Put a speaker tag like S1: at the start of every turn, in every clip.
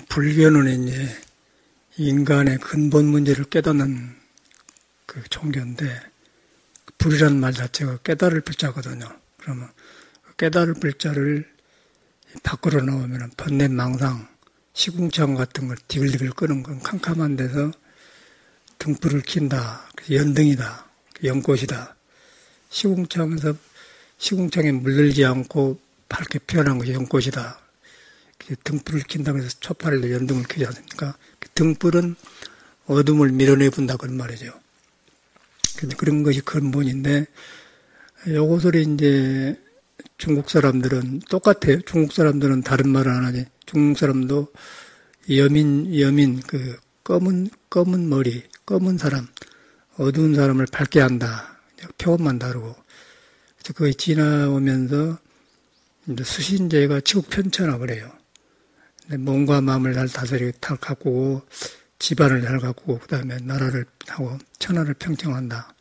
S1: 불교는 이제 인간의 근본 문제를 깨닫는 그 종교인데, 불이라는 말 자체가 깨달을 불자거든요. 그러면 깨달을 불자를 밖으로 나오면 번뇌망상, 시궁창 같은 걸 디글디글 끄는 건 캄캄한 데서 등불을 킨다. 연등이다. 연꽃이다. 시궁창에서 시궁창에 물들지 않고 밝게 피어난 것이 연꽃이다. 등불을 킨다고 해서 초파를 연등을 켜지 않습니까? 등불은 어둠을 밀어내본다 그런 말이죠. 근데 그런 것이 근본인데, 요것을 이제 중국 사람들은 똑같아요. 중국 사람들은 다른 말을 안 하지. 중국 사람도 여민, 검은 머리, 검은 사람, 어두운 사람을 밝게 한다. 표현만 다르고. 그래서 그게 지나오면서 이제 수신제가 치국 편차라 그래요. 몸과 마음을 잘 다스리고, 잘 가꾸고, 집안을 잘 가꾸고, 그 다음에 나라를 하고, 천하를 평정한다.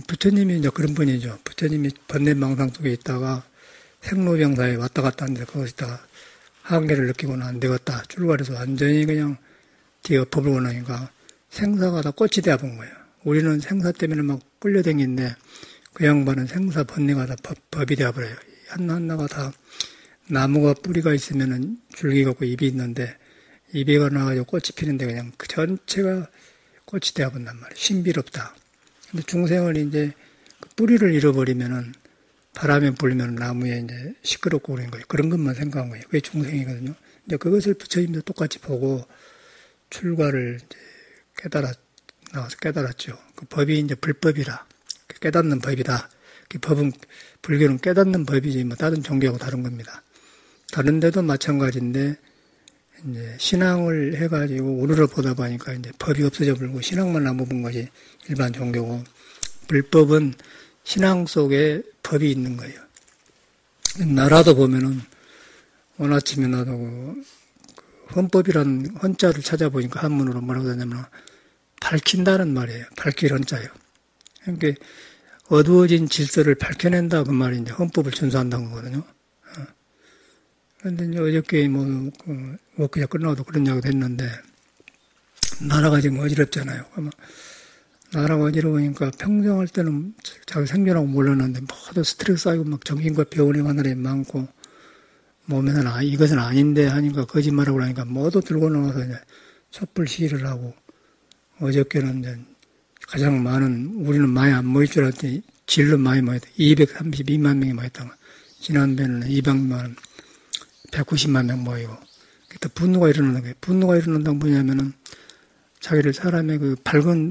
S1: 부처님이 이제 그런 분이죠. 부처님이 번뇌망상 속에 있다가 생로병사에 왔다 갔다 하는데 거기서 한계를 느끼고는 안 되겠다. 출발해서 완전히 그냥 뒤에 법을 원하니까 생사가 다 꽃이 되어본 거예요. 우리는 생사 때문에 막 끌려다니는데 그 양반은 생사 번뇌가 다 법이 되어버려요. 하나하나가 다 나무가 뿌리가 있으면은 줄기가 없고 잎이 있는데 잎이가 나가지고 꽃이 피는데 그냥 그 전체가 꽃이 되어본단 말이에요. 신비롭다. 근데 중생을 이제 그 뿌리를 잃어버리면은 바람에 불면 나무에 이제 시끄럽고 그런 거예요. 그런 것만 생각한 거예요. 그게 중생이거든요. 이제 그것을 부처님도 똑같이 보고 출가를 이제 나와서 깨달았죠. 그 법이 이제 불법이라. 깨닫는 법이다. 그 법은, 불교는 깨닫는 법이지 뭐 다른 종교하고 다른 겁니다. 다른 데도 마찬가지인데, 이제 신앙을 해가지고 우르르 보다 보니까 이제 법이 없어져 버리고 신앙만 남아본 것이 일반 종교고, 불법은 신앙 속에 법이 있는 거예요. 나라도 보면은 원아침에 나도 그 헌법이란 헌자를 찾아보니까 한문으로 뭐라고 하냐면 밝힌다는 말이에요. 밝힐 헌자예요. 그러니까 어두워진 질서를 밝혀낸다 그 말이 이제 헌법을 준수한다는 거거든요. 그런데 이제 어저께 워크가 끝나도 그런 이야기도 했는데, 나라가 지금 어지럽잖아요. 나라가 어지러우니까 평생 할 때는 자기 생존하고 몰랐는데 모두 스트레스 쌓이고 막 정신과 병원에 가는 사람이 많고, 몸에서는 이것은 아닌데 하니까 거짓말하고 그러니까 모두 들고 나와서 이제 촛불 시위를 하고, 어저께는 이제 가장 많은, 우리는 많이 안 모일 줄 알았더니 질로 많이 모였다. 232만 명이 모였다가, 지난번에는 200만, 190만 명 모이고, 또 분노가 일어나는 거예요. 분노가 일어난다는 뭐냐면은, 자기를 사람의 그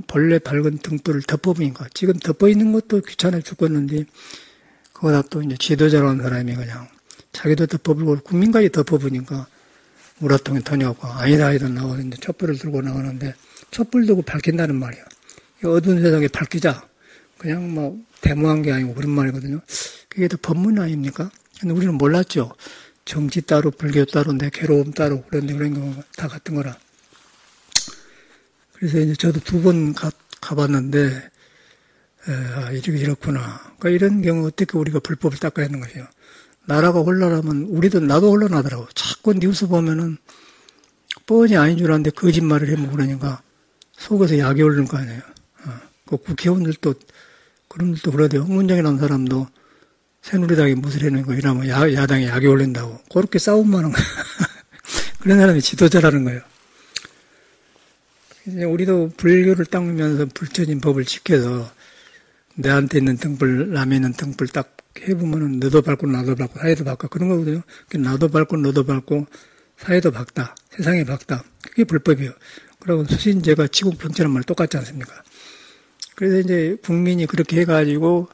S1: 본래 밝은 등불을 덮어보니까, 지금 덮어있는 것도 귀찮아 죽겠는데, 그거다 또 이제 지도자라는 사람이 그냥, 자기도 덮어보고, 국민까지 덮어보니까, 우라통에 돈이 없고, 아니다 나와서 이제 촛불을 들고 나가는데, 촛불 들고 밝힌다는 말이야. 이 어두운 세상에 밝히자. 그냥 뭐, 데모한 게 아니고 그런 말이거든요. 그게 더 법문 아닙니까? 근데 우리는 몰랐죠. 정치 따로, 불교 따로, 내 괴로움 따로, 그런 거 다 같은 거라. 그래서 이제 저도 2번 가봤는데, 이렇구나. 그러니까 이런 경우 어떻게 우리가 불법을 닦아야 하는 것이요. 나라가 혼란하면, 나도 혼란하더라고. 자꾸 뉴스 보면은, 뻔히 아닌 줄 알았는데 거짓말을 해먹고 그러니까, 속에서 약이 오르는 거 아니에요. 그 국회의원들도, 그런 분들도 그러대요. 홍문정이라는 사람도, 새누리당이 무슨 해는 거 이러면 야당에 약이 올린다고. 그렇게 싸움만 하는 거예요. 그런 사람이 지도자라는 거예요. 이제 우리도 불교를 닦으면서 부처님 법을 지켜서 내한테 있는 등불, 남에 있는 등불 딱 해보면은 너도 밝고 나도 밝고 사회도 밝고 그런 거거든요. 나도 밝고 너도 밝고 사회도 밝다. 세상이 밝다. 그게 불법이에요. 그리고 수신제가 치국평천한 말 똑같지 않습니까? 그래서 이제 국민이 그렇게 해가지고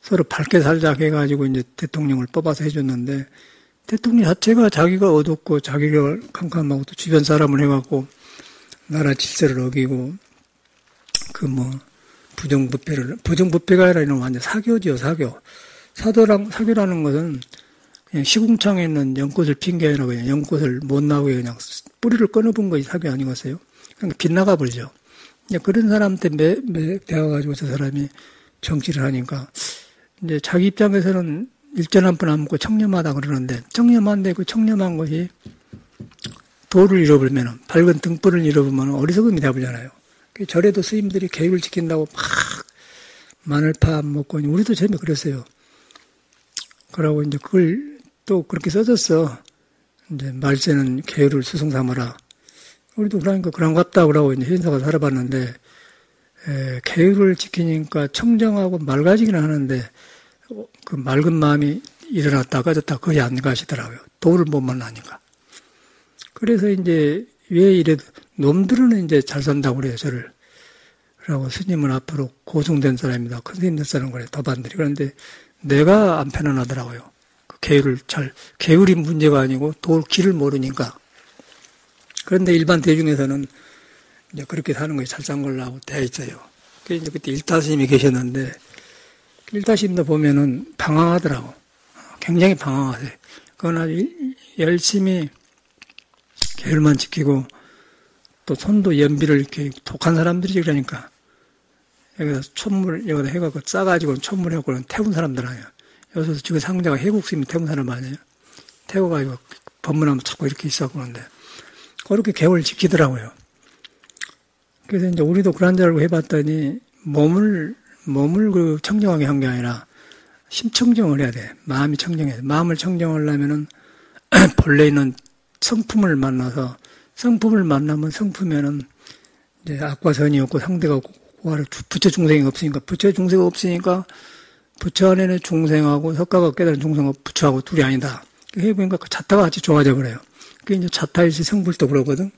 S1: 서로 밝게 살자 해가지고 이제 대통령을 뽑아서 해줬는데, 대통령 자체가 자기가 어둡고 자기가 캄캄하고 또 주변 사람을 해갖고 나라 질서를 어기고 부정부패가 아니라 이런 완전 사교지요, 사교. 사교라는 것은 그냥 시궁창에 있는 연꽃을 핀 게 아니라 그냥 연꽃을 못 나오게 그냥 뿌리를 끊어본 것이 사교 아니겠어요? 그러니까 빗나가 버리죠. 그런 사람한테 되어가지고 저 사람이 정치를 하니까 이제 자기 입장에서는 일전 한 푼 안 먹고 청렴하다 그러는데, 청렴한데 그 청렴한 것이 도를 잃어버리면, 밝은 등불을 잃어버리면 어리석음이 되어버리잖아요. 절에도 스님들이 계율을 지킨다고 막 마늘파 안 먹고, 우리도 처음에 그랬어요. 그러고 이제 그걸 또 그렇게 써졌어. 이제 말세는 계율을 수송 삼아라. 우리도 그러니까 그런갑다 그러고 이제 현사가 살아봤는데, 계율을 지키니까 청정하고 맑아지기는 하는데, 그 맑은 마음이 일어났다 꺼졌다 거의 안 가시더라고요. 도를 못 만나니까. 그래서 이제 왜 이래도 놈들은 이제 잘 산다고 그래요, 저를. 그러고 스님은 앞으로 고승된 사람이다. 큰 스님 됐다는 거래, 도반들이. 그런데 내가 안 편안하더라고요. 그 계율이 문제가 아니고 도 길을 모르니까. 그런데 일반 대중에서는 이제 그렇게 사는 것이 잘 산 걸로 하고 돼 있어요. 그래서 그때 일타스님이 계셨는데, 일타스님도 보면은 방황하더라고. 굉장히 방황하세요. 그건 아주 열심히 계율만 지키고, 또 손도 연비를 이렇게 독한 사람들이지, 그러니까. 여기다 여기다 해갖고 싸가지고 촛물 해갖고는 태운 사람들 아니에요. 여기서 지금 상자가 해국스님이 태운 사람 아니에요. 태워가지고 법문하면 자꾸 이렇게 있었고 그런데. 그렇게 계율을 지키더라고요. 그래서 이제 우리도 그런 줄 알고 해봤더니 몸을 그 청정하게 한 게 아니라 심청정을 해야 돼. 마음이 청정해야 돼. 마음을 청정하려면은 본래 있는 성품을 만나서 성품을 만나면 성품에는 이제 악과 선이 없고 상대가 없고 부처 중생이 없으니까 부처 안에는 중생하고 석가가 깨달은 중생하고 부처하고 둘이 아니다. 해보니까 그 자타가 같이 좋아져 버려요. 그게 이제 자타일시 성불도 그러거든.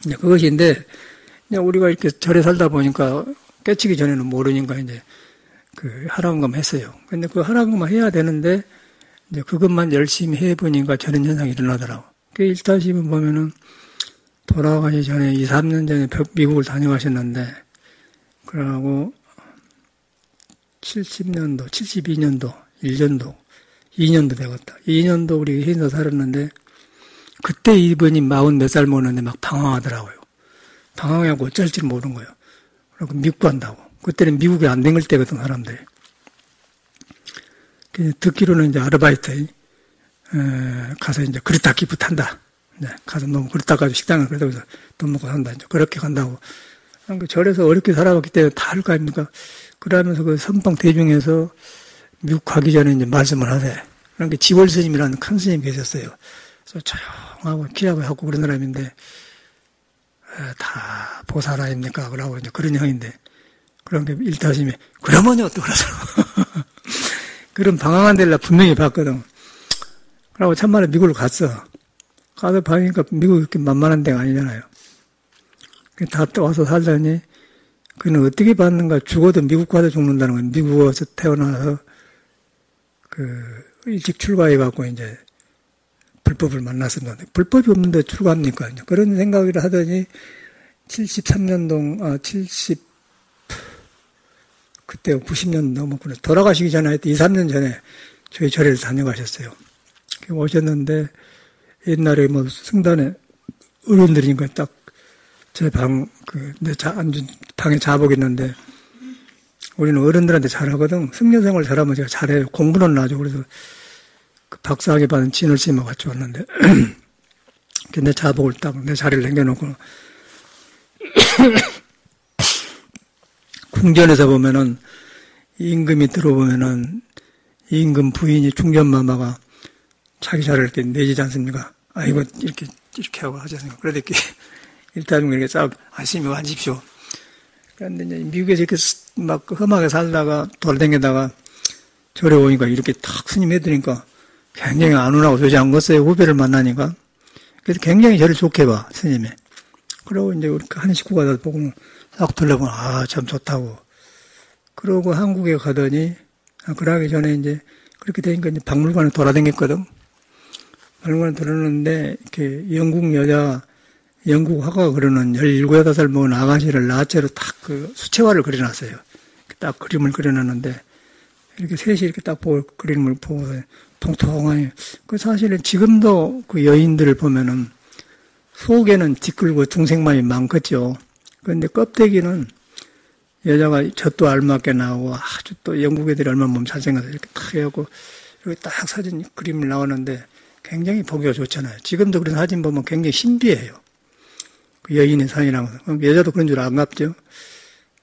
S1: 이제 그것인데, 이제 우리가 이렇게 절에 살다 보니까 깨치기 전에는 모르니까 이제 그 하라는 것만 했어요. 근데 그 하라는 것만 해야 되는데, 이제 그것만 열심히 해보니까 저런 현상이 일어나더라고. 그 일타심은 보면은 돌아가기 전에 2, 3년 전에 미국을 다녀가셨는데, 그러고 70년도, 72년도, 1년도, 2년도 되었다. 2년도 우리 현사 살았는데, 그때 이분이 40 몇 살 먹었는데 막 방황하더라고요. 방황하고 어쩔지 모르는 거예요. 그리고 미국 간다고. 그때는 미국에 안 댕길 때거든, 사람들이. 듣기로는 이제 아르바이트, 가서 이제 그릇 닦기부터 탄다. 가서 너무 그릇 닦아서 식당을 그래서 돈 먹고 산다. 이제 그렇게 간다고. 그러니까 절에서 어렵게 살아왔기 때문에 다 할 거 아닙니까? 그러면서 그 선방 대중에서 미국 가기 전에 이제 말씀을 하세. 그러니까 지월 스님이라는 큰 스님이 계셨어요. 그래서 조용하고 기하고 하고 그런 사람인데, 다 보살 아닙니까? 그러고 이제 그런 형인데, 그런데 일타심이, 그러면요, 또 그러서. 그런 방황한 데를 분명히 봤거든. 그러고 참말로 미국을 갔어. 가서 봐니까 미국 그렇게 만만한 데가 아니잖아요. 다 와서 살더니, 그는 어떻게 봤는가, 죽어도 미국 가서 죽는다는 거예요. 미국 와서 태어나서, 일찍 출가해갖고 이제, 불법을 만났습니다. 불법이 없는데 출가합니까? 그런 생각을 하더니, 그때 90년 넘었구나. 돌아가시기 전에, 2, 3년 전에 저희 절에를 다녀가셨어요. 오셨는데, 옛날에 뭐 승단에 어른들이니까 딱 제 방에 자복 있는데, 우리는 어른들한테 잘하거든. 승려생활 잘하면 제가 잘해요. 공부는 나죠. 그래서 그 박사학위 받은 진월스님하고 같이 왔는데, 내 자복을 딱 내 자리를 남겨놓고, 궁전에서 보면은, 임금이 들어보면은, 임금 부인이 중전마마가 자기 자리를 이렇게 내지지 않습니까? 이거 이렇게 하고 하지 않습니까? 그래도 이렇게, 일단은 이렇게 쫙, 스님이 앉으십시오. 그런데 이제 미국에서 이렇게 막 험하게 살다가 돌아다니다가 절에 오니까 이렇게 탁 스님 해드리니까 굉장히 안운하고 조지 않겠어요. 후배를 만나니까. 그래서 굉장히 저를 좋게 봐, 스님이. 그러고 이제 우리 한 식구가 다 보고 싹 둘러보면, 참 좋다고. 그러고 한국에 가더니, 그러기 전에 이제 그렇게 되니까 이제 박물관에 돌아다녔거든. 박물관에 돌아다녔는데, 이렇게 영국 화가가 그러는 17, 8살 먹은 아가씨를 나체로 딱 그 수채화를 그려놨어요. 딱 그림을 그려놨는데, 이렇게 셋이 이렇게 딱 그림을 보고, 통통하니. 사실은 지금도 그 여인들을 보면은, 속에는 뒷글고 중생만이 많겠죠. 그런데 껍데기는 여자가 젖도 알맞게 나오고 아주 또 영국 애들이 얼마나 몸 잘생겨서 이렇게 탁 해갖고 이렇게 딱 사진 그림을 나오는데 굉장히 보기가 좋잖아요. 지금도 그런 사진 보면 굉장히 신비해요. 그 여인의 사진이라고. 여자도 그런 줄 안갑죠.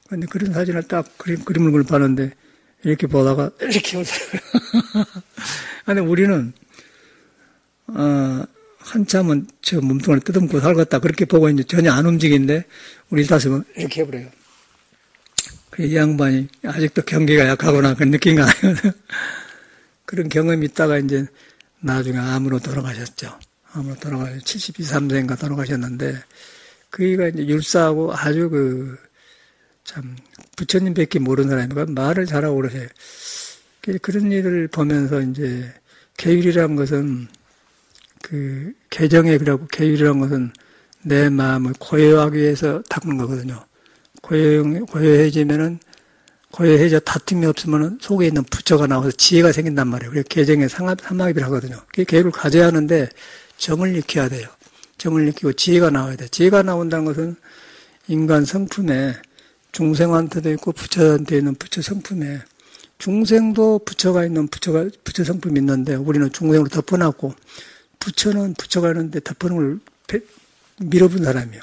S1: 근데 그런 사진을 딱 그림을 봤는데 이렇게 보다가 이렇게 오더라고요. 근데 우리는 한참은 저 몸뚱아리 뜯어먹고 살겠다 그렇게 보고 이제 전혀 안 움직이는데 우리 일다섯은 이렇게 해버려요. 이 양반이 아직도 경기가 약하구나 그런 느낀 거 아니거든. 그런 경험이 있다가 이제 나중에 암으로 돌아가셨죠. 암으로 돌아가셔서 72, 3세인가 돌아가셨는데 그이가 이제 율사하고 아주 참 부처님 뵙기 모르는 사람이니까 말을 잘하고 그러세요. 그런 일을 보면서 이제 계율이라는 것은 개정에 계율이라는 것은 내 마음을 고요하기 위해서 닦는 거거든요. 고요해지면은 고요해져 다툼이 없으면은 속에 있는 부처가 나와서 지혜가 생긴단 말이에요. 그래서 개정에 삼합이라고 하거든요. 계율을 가져야 하는데 정을 익혀야 돼요. 정을 익히고 지혜가 나와야 돼요. 지혜가 나온다는 것은 인간 성품에 중생한테도 있고 부처한테 있는 부처 성품에 중생도 부처가 있는 부처 성품이 있는데 우리는 중생으로 덮어놨고 부처는 부처가 있는데 덮어놓은 걸 밀어본 사람이에요.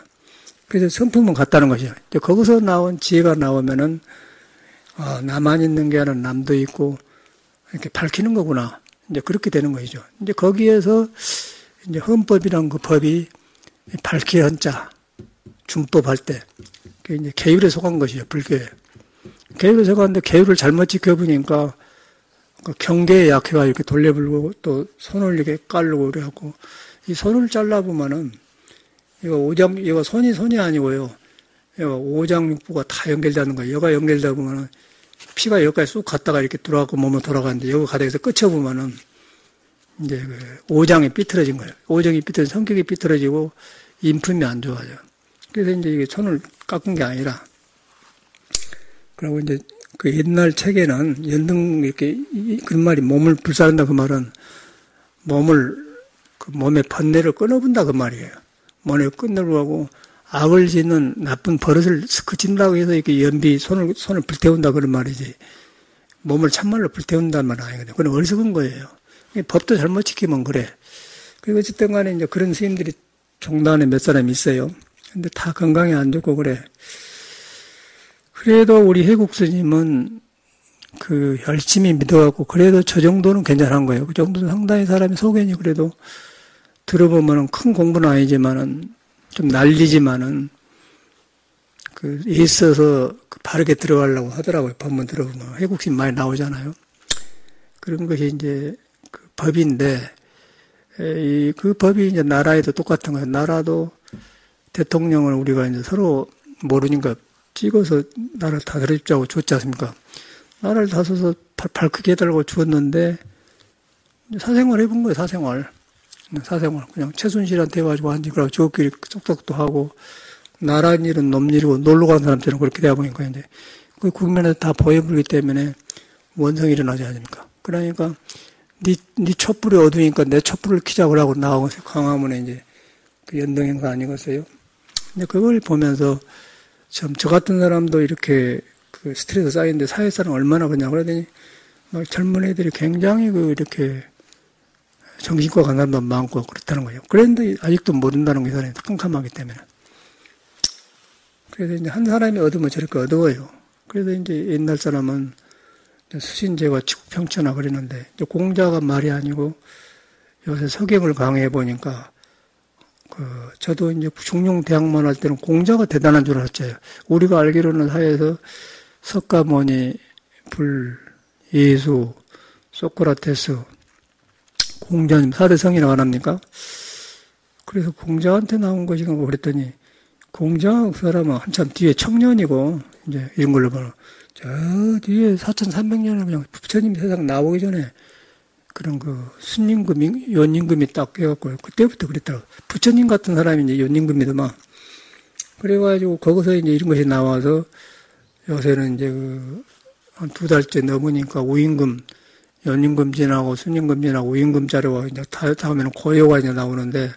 S1: 그래서 성품은 같다는 것이죠. 거기서 나온 지혜가 나오면은 나만 있는 게 아니라 남도 있고 이렇게 밝히는 거구나. 이제 그렇게 되는 것이죠. 이제 거기에서 이제 헌법이란 그 법이 밝히 헌자 준법 할 때 이제 계율에 속한 것이죠. 불교에. 계율에 속았는데 계율을 잘못 지켜보니까 그 경계에 약해가 이렇게 돌려불고 또 손을 이렇게 깔르고 그래갖고 이 손을 잘라보면은 이거 손이 아니고요. 이거 오장육부가 다 연결되는 거예요. 여가 연결되다 보면은 피가 여기까지 쑥 갔다가 이렇게 들어가고 몸으로 돌아가는데 여기 가다에서 끝쳐보면은 이제 오장이 삐뚤어진 거예요. 오장이 삐뚤어진 성격이 삐뚤어지고 인품이 안 좋아져요. 그래서 이제 이게 손을 깎은 게 아니라 그리고 이제 그 옛날 책에는 연등 이렇게 그 말이 몸을 불사른다 그 말은 몸의 번뇌를 끊어본다 그 말이에요. 몸을 끊으려고 악을 짓는 나쁜 버릇을 그친다고 해서 이렇게 손을 불태운다 그런 말이지. 몸을 참말로 불태운다는 말은 아니거든요. 그건 어리석은 거예요. 법도 잘못 지키면 그래. 그리고 어쨌든 간에 이제 그런 스님들이 종단에 몇 사람 있어요. 근데 다 건강이 안 좋고 그래. 그래도 우리 해국 스님은 열심히 믿어갖고 그래도 저 정도는 괜찮은 거예요. 그 정도는 상당히 사람이 속견이 그래도 들어보면은 큰 공부는 아니지만은 좀 날리지만은 애써서 바르게 들어가려고 하더라고요. 법문 들어보면 해국심 많이 나오잖아요. 그런 것이 이제 법인데 그 법이 이제 나라에도 똑같은 거예요. 나라도 대통령을 우리가 이제 서로 모르니까 찍어서 나라를 다스리자고 줬지 않습니까? 나라를 다스려서 발 크게 해달라고 주었는데 사생활 해본 거예요. 사생활 그냥 최순실한테 해가지고 한지 그러고 저끼리 쏙쏙도 하고 나라 일은 놈 일이고 놀러 가는 사람처럼 그렇게 되다 보니까 이제 그 국면에서 다 보여버리기 때문에 원성이 일어나지 않습니까? 그러니까 네 촛불이 어두우니까 내 촛불을 켜자고 하고 나오고 광화문에 이제 그 연등 행사 아니겠어요? 근데 그걸 보면서 참 저 같은 사람도 이렇게 스트레스 쌓이는데 사회사는 얼마나 그러냐고 그러더니 막 젊은 애들이 굉장히 이렇게 정신과 간 사람도 많고 그렇다는 거예요. 그런데 아직도 모른다는 게 사람이 캄캄하기 때문에. 그래서 이제 한 사람이 얻으면 저렇게 어두워요. 그래서 이제 옛날 사람은 수신제와 지국평천하 그랬는데 이제 공자가 말이 아니고 요새 서경을 강의해 보니까 저도 이제 중용대학만 할 때는 공자가 대단한 줄 알았어요. 우리가 알기로는 사회에서 석가모니, 불, 예수, 소크라테스, 공자님 4대 성이라고 안 합니까? 그래서 공자한테 나온 것인가 그랬더니 공자 그 사람은 한참 뒤에 청년이고 이제 이런 걸로 보면 저 뒤에 4,300년을 그냥 부처님 세상 나오기 전에 그런 순임금, 연임금이 딱 깨갖고 그때부터 그랬더라고. 부처님 같은 사람이 이제 연임금이더만. 그래가지고 거기서 이제 이런 것이 나와서 요새는 이제 한 2달째 넘으니까 우임금, 연임금 지나고 순임금 지나고 우임금 자료가 이제 다음에는 고요가 이제 나오는데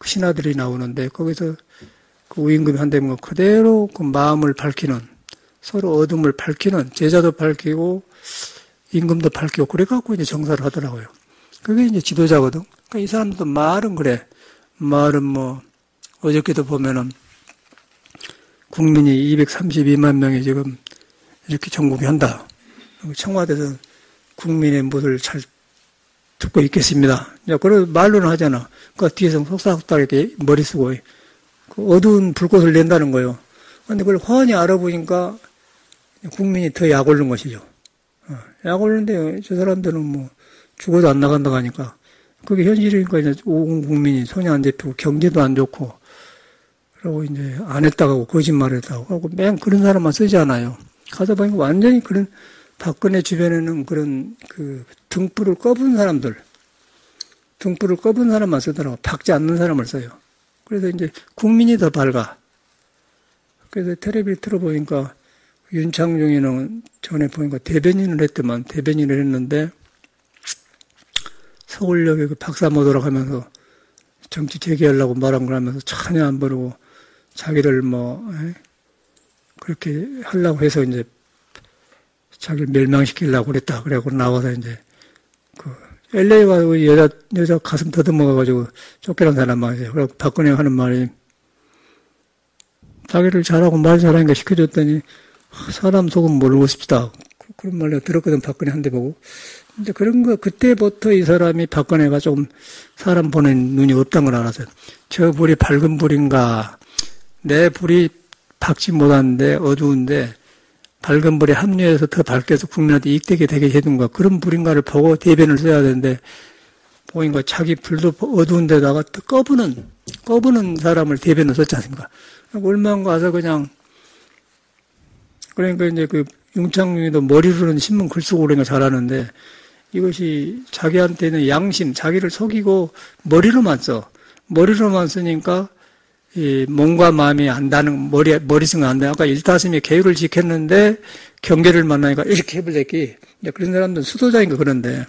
S1: 신하들이 나오는데 거기서 그 우임금이 한다면 그대로 그 마음을 밝히는 서로 어둠을 밝히는, 제자도 밝히고, 임금도 밝히고, 그래갖고 이제 정사를 하더라고요. 그게 이제 지도자거든. 그러니까 이 사람들도 말은 그래. 말은 뭐, 어저께도 보면은, 국민이 232만 명이 지금 이렇게 전국에 한다. 청와대에서 국민의 못을 잘 듣고 있겠습니다. 그런 말로는 하잖아. 그 뒤에서 속삭삭 이렇게 머리 쓰고 그 어두운 불꽃을 낸다는 거예요. 근데 그걸 훤히 알아보니까 국민이 더 약 올른 것이죠. 약 올른데 저 사람들은 뭐 죽어도 안 나간다고 하니까 그게 현실이니까 이제 온 국민이 손이 안 잡히고 경제도 안 좋고 그러고 이제 안 했다고 하고 거짓말했다고 하고 맨 그런 사람만 쓰지 않아요. 가서 보니까 완전히 그런 박근혜 주변에는 그런 그 등불을 꺼본 사람만 쓰더라고. 박지 않는 사람을 써요. 그래서 이제 국민이 더 밝아. 그래서 텔레비를 틀어보니까 윤창중이는 전에 보니까 대변인을 했는데 서울역에 그 박사 모도록 하면서 정치 재개하려고 말한 걸 하면서 전혀 안 부르고 자기를 그렇게 하려고 해서 이제 자기를 멸망시키려고 그랬다. 그래갖고 나와서 이제 LA 가서 여자 가슴 더듬어가지고 쫓겨난 사람 말이죠. 그래갖고 박근혜가 하는 말이 자기를 잘하고 말 잘하니까 시켜줬더니 사람 속은 모르고 싶다. 그런 말을 들었거든. 박근혜 한 대 보고. 근데 그런 거 그때부터 이 사람이 박근혜가 좀 사람 보는 눈이 없다는 걸 알았어요. 저 불이 밝은 불인가. 내 불이 밝지 못한데 어두운데 밝은 불에 합류해서 더 밝게서 국민한테 이익되게 되게 해둔가. 그런 불인가를 보고 대변을 써야 되는데 보니까 자기 불도 어두운 데다가 또 꺼부는 사람을 대변을 썼지 않습니까? 얼마나 가서 그냥 그러니까 이제 그 윤창중이도 머리로는 신문 글 쓰고 그런 거 잘하는데 이것이 자기한테는 양심, 자기를 속이고 머리로만 써. 머리로만 쓰니까 이 몸과 마음이 안다는 머리승은 안 돼. 아까 일타심이 계율을 지켰는데 경계를 만나니까 이렇게 해버렸기. 그런 사람들은 수도자인가 그런데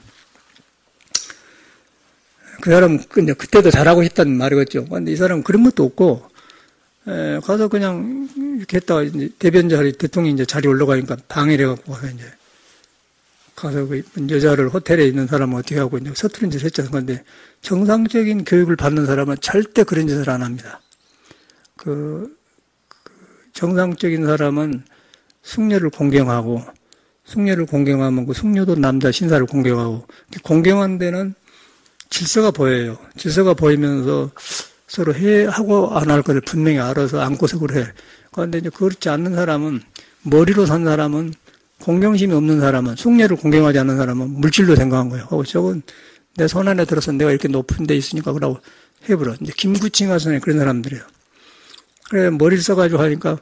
S1: 그 사람은 그때도 잘하고 했다는 말이겠죠. 근데 이 사람은 그런 것도 없고 가서 그냥 이렇게 했다가 이제 대통령이 이제 자리 올라가니까 방해를 해갖고 가서 이제 가서 그 여자를 호텔에 있는 사람은 어떻게 하고 이제 서투른 짓을 했잖아요. 근데 정상적인 교육을 받는 사람은 절대 그런 짓을 안 합니다. 정상적인 사람은 숙녀를 공경하면 그 숙녀도 남자 신사를 공경하고 공경한 데는 질서가 보여요. 질서가 보이면서 서로 하고 안 할 것을 분명히 알아서 안고석을 해. 그런데 이제 그렇지 않는 사람은 머리로 산 사람은 공경심이 없는 사람은 숙녀를 공경하지 않는 사람은 물질로 생각한 거예요. 저건 내 손 안에 들어서 내가 이렇게 높은 데 있으니까 그러고 해버려. 이제 김구칭 하선에 그런 사람들이에요. 그래 머리를 써가지고 하니까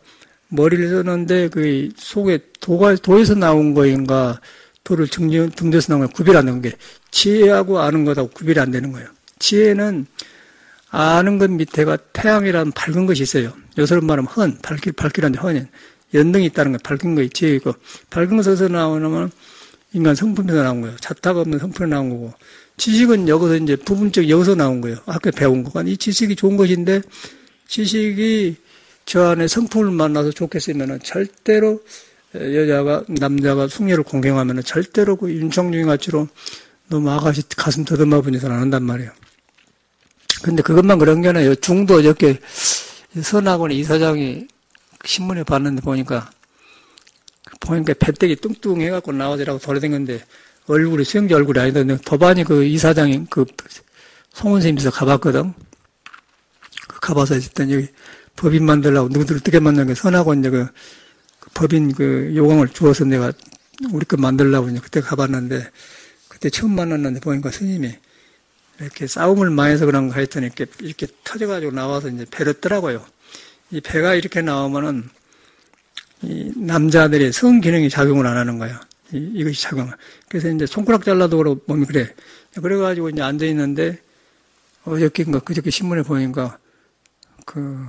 S1: 머리를 썼는데 그 속에 도에서 나온 거인가 도를 등져서 나온 거 구별 안 되는 게 지혜하고 아는 것하고 구별이 안 되는 거예요. 지혜는 아는 것 밑에가 태양이라는 밝은 것이 있어요. 요새로 말하면 밝기라는데 헌이 연등이 있다는 거 밝은 거 지혜이고 밝은 것에서 나오면 인간 성품에서 나온 거예요. 자타가 없는 성품에 나온 거고 지식은 여기서 이제 부분적 여기서 나온 거예요. 학교에 배운 거. 이 지식이 좋은 것인데 지식이 저 안에 성품을 만나서 좋게 쓰면은 절대로 남자가 숙녀를 공경하면은 절대로 그 윤창중 같이로 너무 아가씨 가슴 더듬어 보는 짓을 안 한단 말이에요. 근데 그것만 그런 게 아니에요. 중도 어저께 선학원 이사장이 신문에 봤는데 보니까 배때기 뚱뚱해갖고 나와지라고 돌아다녔는데 얼굴이 수영자 얼굴이 아니다. 법안이 그 이사장이 그 송은쌤에서 가봤거든. 가봐서 일단 여기 법인 만들려고 누구들 어떻게 만든 게 선하고 이제 그 법인 그 요강을 주어서 내가 우리 거 만들려고 이제 그때 가봤는데 그때 처음 만났는데 보니까 스님이 이렇게 싸움을 많이 해서 그런가 했더니 이렇게 터져가지고 나와서 이제 배를 뜨더라고요. 이 배가 이렇게 나오면은 이 남자들의 성 기능이 작용을 안 하는 거예요. 이것이 작용을. 그래서 이제 손가락 잘라도 그러고 몸이 그래. 그래가지고 이제 앉아 있는데 어저께인가 그저께 신문에 보니까 그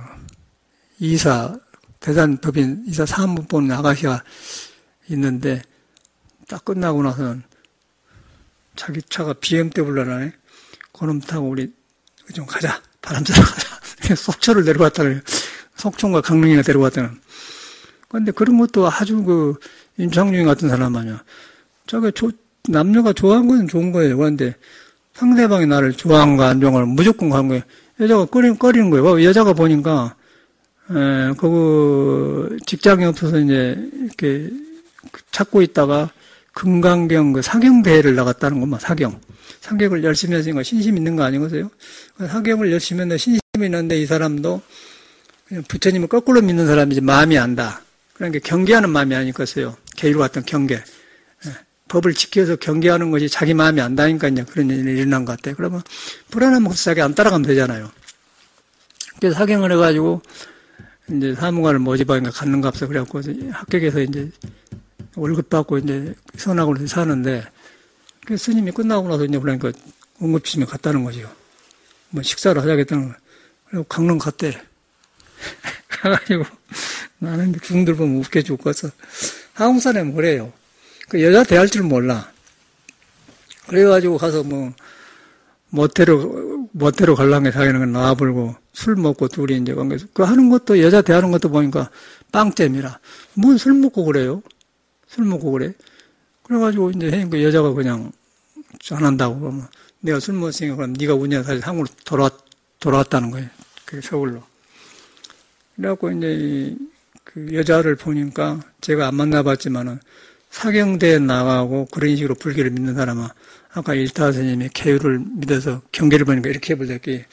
S1: 대산법인 이사 사무 보는 아가씨가 있는데 딱 끝나고 나서는 자기 차가 BM 때 불러나네. 그놈 타고 우리 좀 가자. 바람 쐬러 가자. 속초를 내려갔다 그래요. 속초인가 강릉이나 데려갔다는. 근데 그런 것도 아주 임창중 같은 사람 아니야. 남녀가 좋아하는 건 좋은 거예요. 그런데 상대방이 나를 좋아하는 거 안 좋아하는 걸 무조건 가는 거예요. 여자가 꺼리는 거예요. 여자가 보니까, 직장이 없어서 이제, 이렇게 찾고 있다가, 금강경 사경대회를 나갔다는 것만, 사경. 사경을 열심히 했으니까 신심 있는 거 아니겠어요? 사경을 열심히 했는데 신심이 있는데 이 사람도 그냥 부처님을 거꾸로 믿는 사람이지 마음이 안다. 그러니까 경계하는 마음이 아니겠어요. 계율 같은 경계. 법을 지켜서 경계하는 것이 자기 마음이 안다니까 이제 그런 일이 일어난 것 같아요. 그러면 불안한 것을 자기 안 따라가면 되잖아요. 그래서 사경을 해가지고 이제 사무관을 모집하니까 갖는 값을 그래갖고 합격해서 이제 월급 받고 이제 선학으로 사는데 그 스님이 끝나고 나서 이제 그러니까 응급실에 갔다는 거죠. 뭐 식사를 하자겠다는 거예요. 그리고 강릉 갔대. 가가지고 나는 중들 보면 웃겨 죽겠어. 한국 사람은 그래요. 그 여자 대할 줄 몰라. 그래가지고 가서 모텔로 갈랑에 자기는 건 나와불고 술 먹고 둘이 이제 관계에서 그 하는 것도 여자 대하는 것도 보니까 빵잼이라. 뭔 술 먹고 그래요? 술 먹고 그래? 그래가지고 이제 그 여자가 그냥 안 한다고 그러면 내가 술 먹었으니까 그럼 네가 운전해 다시 한국으로 돌아왔다는 거예요. 그 서울로. 그래갖고 이제 그 여자를 보니까 제가 안 만나봤지만은 사경대에 나가고 그런 식으로 불교를 믿는 사람은 아까 일타 스님이 계율을 믿어서 경계를 보니까 이렇게 해보자기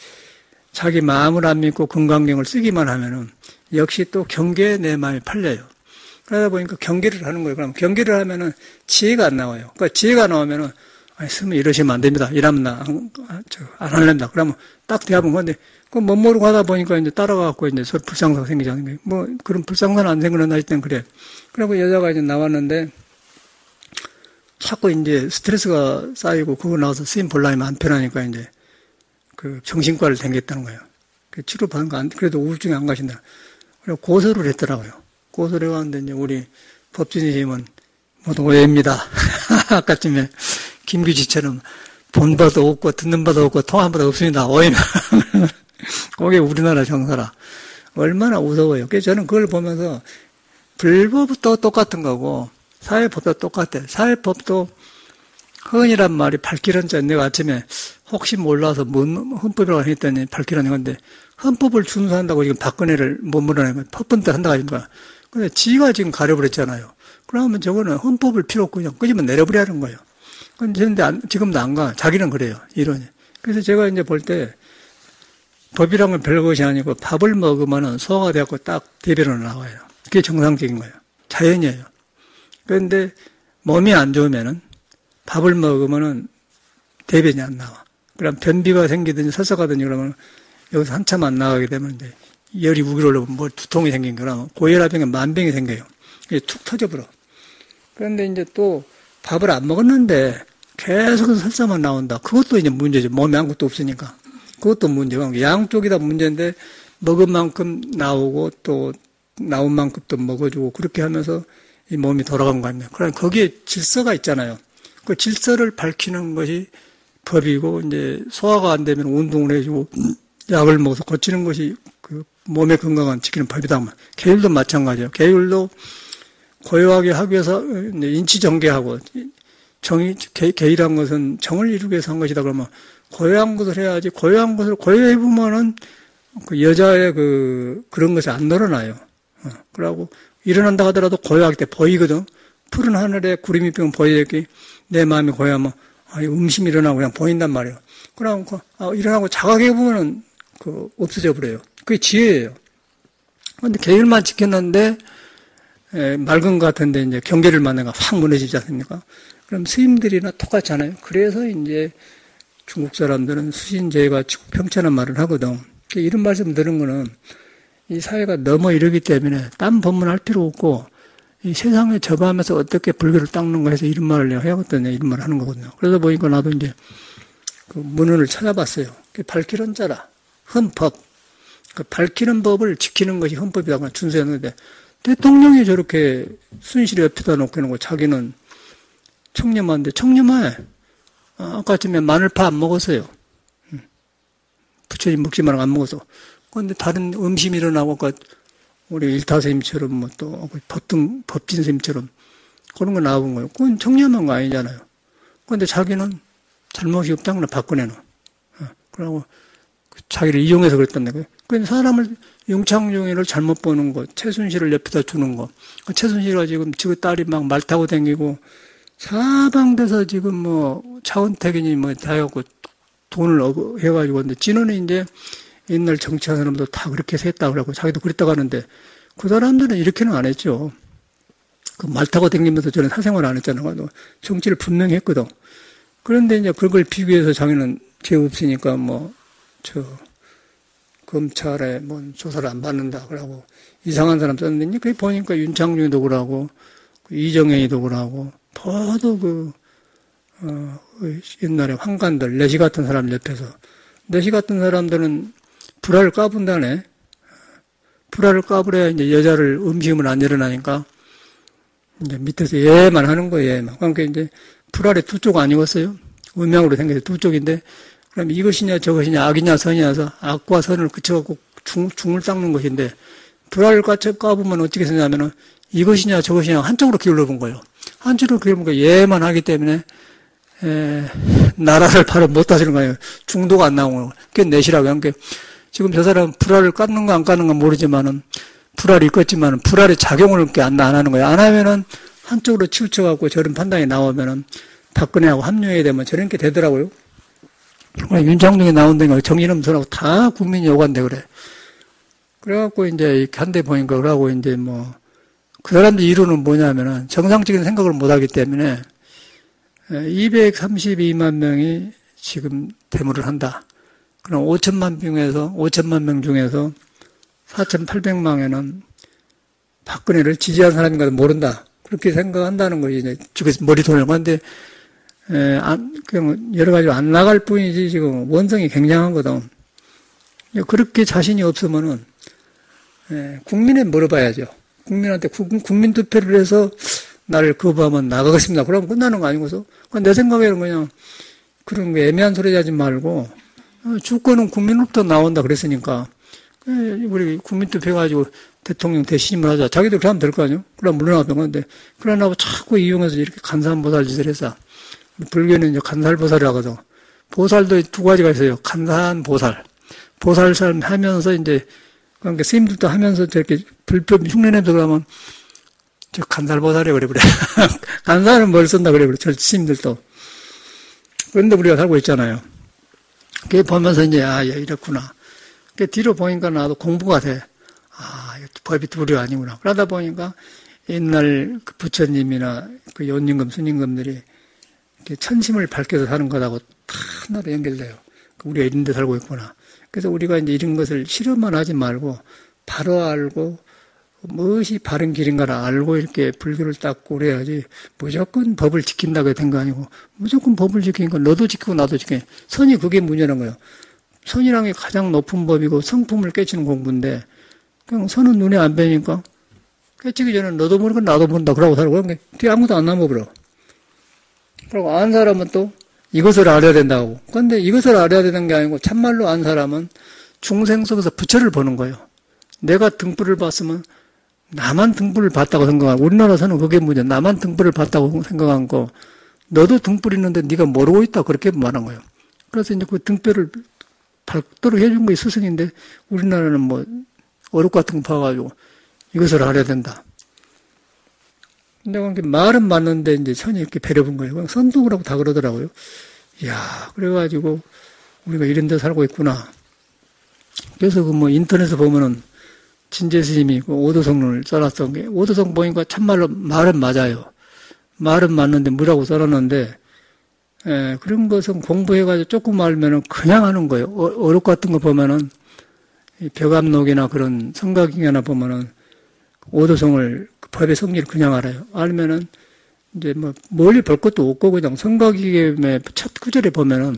S1: 자기 마음을 안 믿고 금강경을 쓰기만 하면은 역시 또 경계에 내 마음이 팔려요. 그러다 보니까 경계를 하는 거예요. 그럼 경계를 하면은 지혜가 안 나와요. 그러니까 지혜가 나오면은 아니 스님 이러시면 안 됩니다. 이러면 나 안 할랍니다. 그러면 딱 대답은 건데 그 못 모르고 하다 보니까 이제 따라가고 이제 서로 불상사가 생기지 않는 거예요. 그런 불상사는 안 생기는 하여튼 그래. 그리고 여자가 이제 나왔는데 자꾸 이제 스트레스가 쌓이고 그거 나와서 스님 볼라면 안 편하니까 이제 그 정신과를 다녔다는 거예요. 그 치료받은 거 그래도 우울증이 안 가신다. 그리고 고소를 했더라고요. 고소를 해왔는데 이제 우리 법진이님은 모두 오해입니다. 아까쯤에 김규지처럼 본 바도 없고 듣는 바도 없고 통한 바도 없습니다. 오해입니다. 그게 우리나라 정서라. 얼마나 무서워요. 그래서 저는 그걸 보면서 불법도 똑같은 거고 사회법도 똑같아. 사회법도 헌이란 말이 발길한 자. 내가 아침에 혹시 몰라서 뭔 헌법이라고 했더니 발길한 건데 헌법을 준수한다고 지금 박근혜를 못 물어내는 거예요. 법본대 한다고 하니까. 근데 지가 지금 가려버렸잖아요. 그러면 저거는 헌법을 필요 없고 그냥 끄집어 내려버리는 거예요. 그런데 지금도 안 가. 자기는 그래요. 이론이. 그래서 제가 이제 볼 때 법이란 건 별것이 아니고 밥을 먹으면 소화가 되고 딱 대변으로 나와요. 그게 정상적인 거예요. 자연이에요. 그런데 몸이 안 좋으면은 밥을 먹으면은 대변이 안 나와. 그럼 변비가 생기든지 설사가든지 그러면 여기서 한참 안 나가게 되면 이제 열이 우기로 올라오면 뭐 두통이 생긴 거라 고혈압병에 만병이 생겨요. 이게 툭 터져버려. 그런데 이제 또 밥을 안 먹었는데 계속 설사만 나온다. 그것도 이제 문제죠. 몸에 아무것도 없으니까. 그것도 문제고 양쪽이 다 문제인데 먹은 만큼 나오고 또 나온 만큼 또 먹어주고 그렇게 하면서 이 몸이 돌아간 거 아닙니까? 그럼 거기에 질서가 있잖아요. 그 질서를 밝히는 것이 법이고 이제 소화가 안 되면 운동을 해주고 약을 먹어서 고치는 것이 그 몸의 건강을 지키는 법이다. 계율도 마찬가지예요. 계율도 고요하게 하기 위해서 인치정계하고 계율한 것은 정을 이루기 위해서 한 것이다. 그러면 고요한 것을 해야지. 고요한 것을 고요해 보면은 그 여자의 그런 것이 안 늘어나요. 그러고 일어난다 하더라도 고요할 때 보이거든. 푸른 하늘에 구름이 펴면 보이겠기. 내 마음이 고요하면 음심이 일어나고 그냥 보인단 말이에요. 그럼 일어나고 자각해 보면은 없어져 버려요. 그게 지혜예요. 그런데 계율만 지켰는데 맑은 것 같은데 이제 경계를 만나가 확 무너지지 않습니까? 그럼 스님들이나 똑같잖아요. 그래서 이제 중국 사람들은 수신제가 평천한 말을 하거든. 이런 말씀 드는 거는 이 사회가 너무 이러기 때문에 딴 법문할 필요 없고 이 세상에 접하면서 어떻게 불교를 닦는 거 해서 이런 말을 내가 해야겠다냐 이런 말을 하는 거거든요. 그러다 보니까 나도 이제 그 문헌을 찾아봤어요. 밝히는 자라 헌법. 그 밝히는 법을 지키는 것이 헌법이라고 준수했는데 대통령이 저렇게 순실히 옆에다 놓고 있는 거 자기는 청렴한데 청렴해. 아까쯤에 마늘파 안 먹었어요. 부처님 먹지 말라고 안 먹어서. 그런데 다른 음심이 일어나고 우리 일타스님처럼 뭐 또 법진 스님처럼 그런 거 나온 거예요. 그건 청렴한 거 아니잖아요. 그런데 자기는 잘못이 없다는 걸 박근혜는. 그러고 자기를 이용해서 그랬단다. 그러니까 사람을 윤창중이를 잘못 보는 거, 최순실을 옆에다 주는 거. 최순실이가 지금 딸이 막 말 타고 다니고 사방돼서 지금 뭐 차은택이니 뭐 다 해갖고 돈을 해가지고 근데 진원이 이제 옛날 정치한 사람도 다 그렇게 해서 했다 그러고 자기도 그랬다고 하는데 그 사람들은 이렇게는 안 했죠. 그 말 타고 다니면서 저는 사생활 안 했잖아요. 정치를 분명히 했거든. 그런데 이제 그걸 비교해서 자기는 죄 없으니까 검찰에 뭐 조사를 안 받는다 그러고 이상한 사람 썼는데 그게 보니까 윤창중이도 그러고 이정현이도 그러고 모두 옛날에 황관들 내시 같은 사람 옆에서 내시 같은 사람들은 불화를 까분다네. 불화를 까불어야 이제 여자를 음식을 안 일어나니까 이제 밑에서 예만 하는 거예요. 예만. 그러니까 이제 불알이 두 쪽 아니었어요. 음양으로 생겨서 두 쪽인데 그럼 이것이냐 저것이냐 악이냐 선이냐 해서 악과 선을 그쳐갖고 중을 닦는 것인데 불알을 까보면 어떻게 되냐면은 이것이냐 저것이냐 한쪽으로 기울어 본 거예요. 한쪽으로 기울어 보니까 예만 하기 때문에 나라를 바로 못 다스리는 거예요. 중도가 안 나오는 거예요. 그게 내시라고 한 게 지금 저 사람은 불알을 깎는가 안 깎는가 모르지만은 불알이 있겠지만은 불알의 작용을 이렇게 안 하는 거예요. 안 하면은 한쪽으로 치우쳐갖고 저런 판단이 나오면은 박근혜하고 합류해야 되면 저런 게 되더라고요. 윤창중이 나온다니까 정의름 선하고 다 국민이 요구한대 그래. 그래갖고 이제 이렇게 한데 보니까 그러고 이제 그 사람들 이론은 뭐냐면은 정상적인 생각을 못 하기 때문에 232만 명이 지금 데모를 한다. 그럼 5천만 명 중에서 4,800만에는 박근혜를 지지한 사람인가도 모른다. 그렇게 생각한다는 거지. 이제 죽에서 머리 돌려고 하는데, 그냥 여러 가지로 안 나갈 뿐이지 지금 원성이 굉장하거든. 그렇게 자신이 없으면은, 국민에 물어봐야죠. 국민한테 국민 투표를 해서 나를 거부하면 나가겠습니다. 그러면 끝나는 거 아니고서. 내 생각에는 그냥 그런 거 애매한 소리 하지 말고, 주권은 국민으로부터 나온다 그랬으니까, 우리 국민 투표해가지고 대통령 대신임을 하자. 자기들 그렇게 하면 될 거 아니에요? 그럼 물러나던 건데, 그러나고 자꾸 이용해서 이렇게 간사보살 짓을 해서, 불교는 이제 간살보살이라고 하거든. 보살도 두 가지가 있어요. 간사보살. 보살 삶 하면서 이제, 그러니까 스님들도 하면서 저렇게 불법 흉내내면서 그러면, 저 간살보살이라고 그래. 간사는 뭘 쓴다 그래. 저 스님들도. 그런데 우리가 살고 있잖아요. 그게 보면서 이제, 이렇구나. 그 뒤로 보니까 나도 공부가 돼. 법이 둘이 아니구나. 그러다 보니까 옛날 그 부처님이나 그 연임금, 스님금들이 이렇게 천심을 밝혀서 사는 것하고 다 하나로 연결돼요. 우리가 이런 데 살고 있구나. 그래서 우리가 이제 이런 것을 실험만 하지 말고 바로 알고 무엇이 바른 길인가를 알고 이렇게 불교를 닦고 그래야지 무조건 법을 지킨다고 된 거 아니고 무조건 법을 지키니까 너도 지키고 나도 지키고 선이 그게 문제라는 거예요. 선이란 게 가장 높은 법이고 성품을 깨치는 공부인데 그냥 선은 눈에 안 뵈니까 깨치기 전에 너도 모르고 나도 모른다 그러고 살고 그런 게 뒤에 아무도 안 남아버려. 그리고 안 사람은 또 이것을 알아야 된다고. 그런데 이것을 알아야 되는 게 아니고 참말로 안 사람은 중생 속에서 부처를 보는 거예요. 내가 등불을 봤으면 나만 등불을 봤다고 생각하고 우리나라에서는 그게 문제야. 나만 등불을 봤다고 생각한 거 너도 등불 있는데 네가 모르고 있다 그렇게 말한 거예요. 그래서 이제 그 등불을 밝도록 해준 게 스승인데 우리나라는 어록 같은 거 봐가지고 이것을 알아야 된다. 근데 말은 맞는데 이제 선이 이렇게 배려본 거예요. 선독을 하고 다 그러더라고요. 이야, 그래가지고 우리가 이런 데 살고 있구나. 그래서 인터넷에 보면은 진재 스님이 오도성론을 써놨던 게 오도성 보니까 참말로 말은 맞아요. 말은 맞는데 뭐라고 써놨는데 그런 것은 공부해가지고 조금 알면은 그냥 하는 거예요. 어록 같은 거 보면은 벽암록이나 그런 성가경이나 보면은 오도성을 법의 성질을 그냥 알아요. 알면은 이제 멀리 볼 것도 없고 그냥 성가경의 첫 구절에 보면은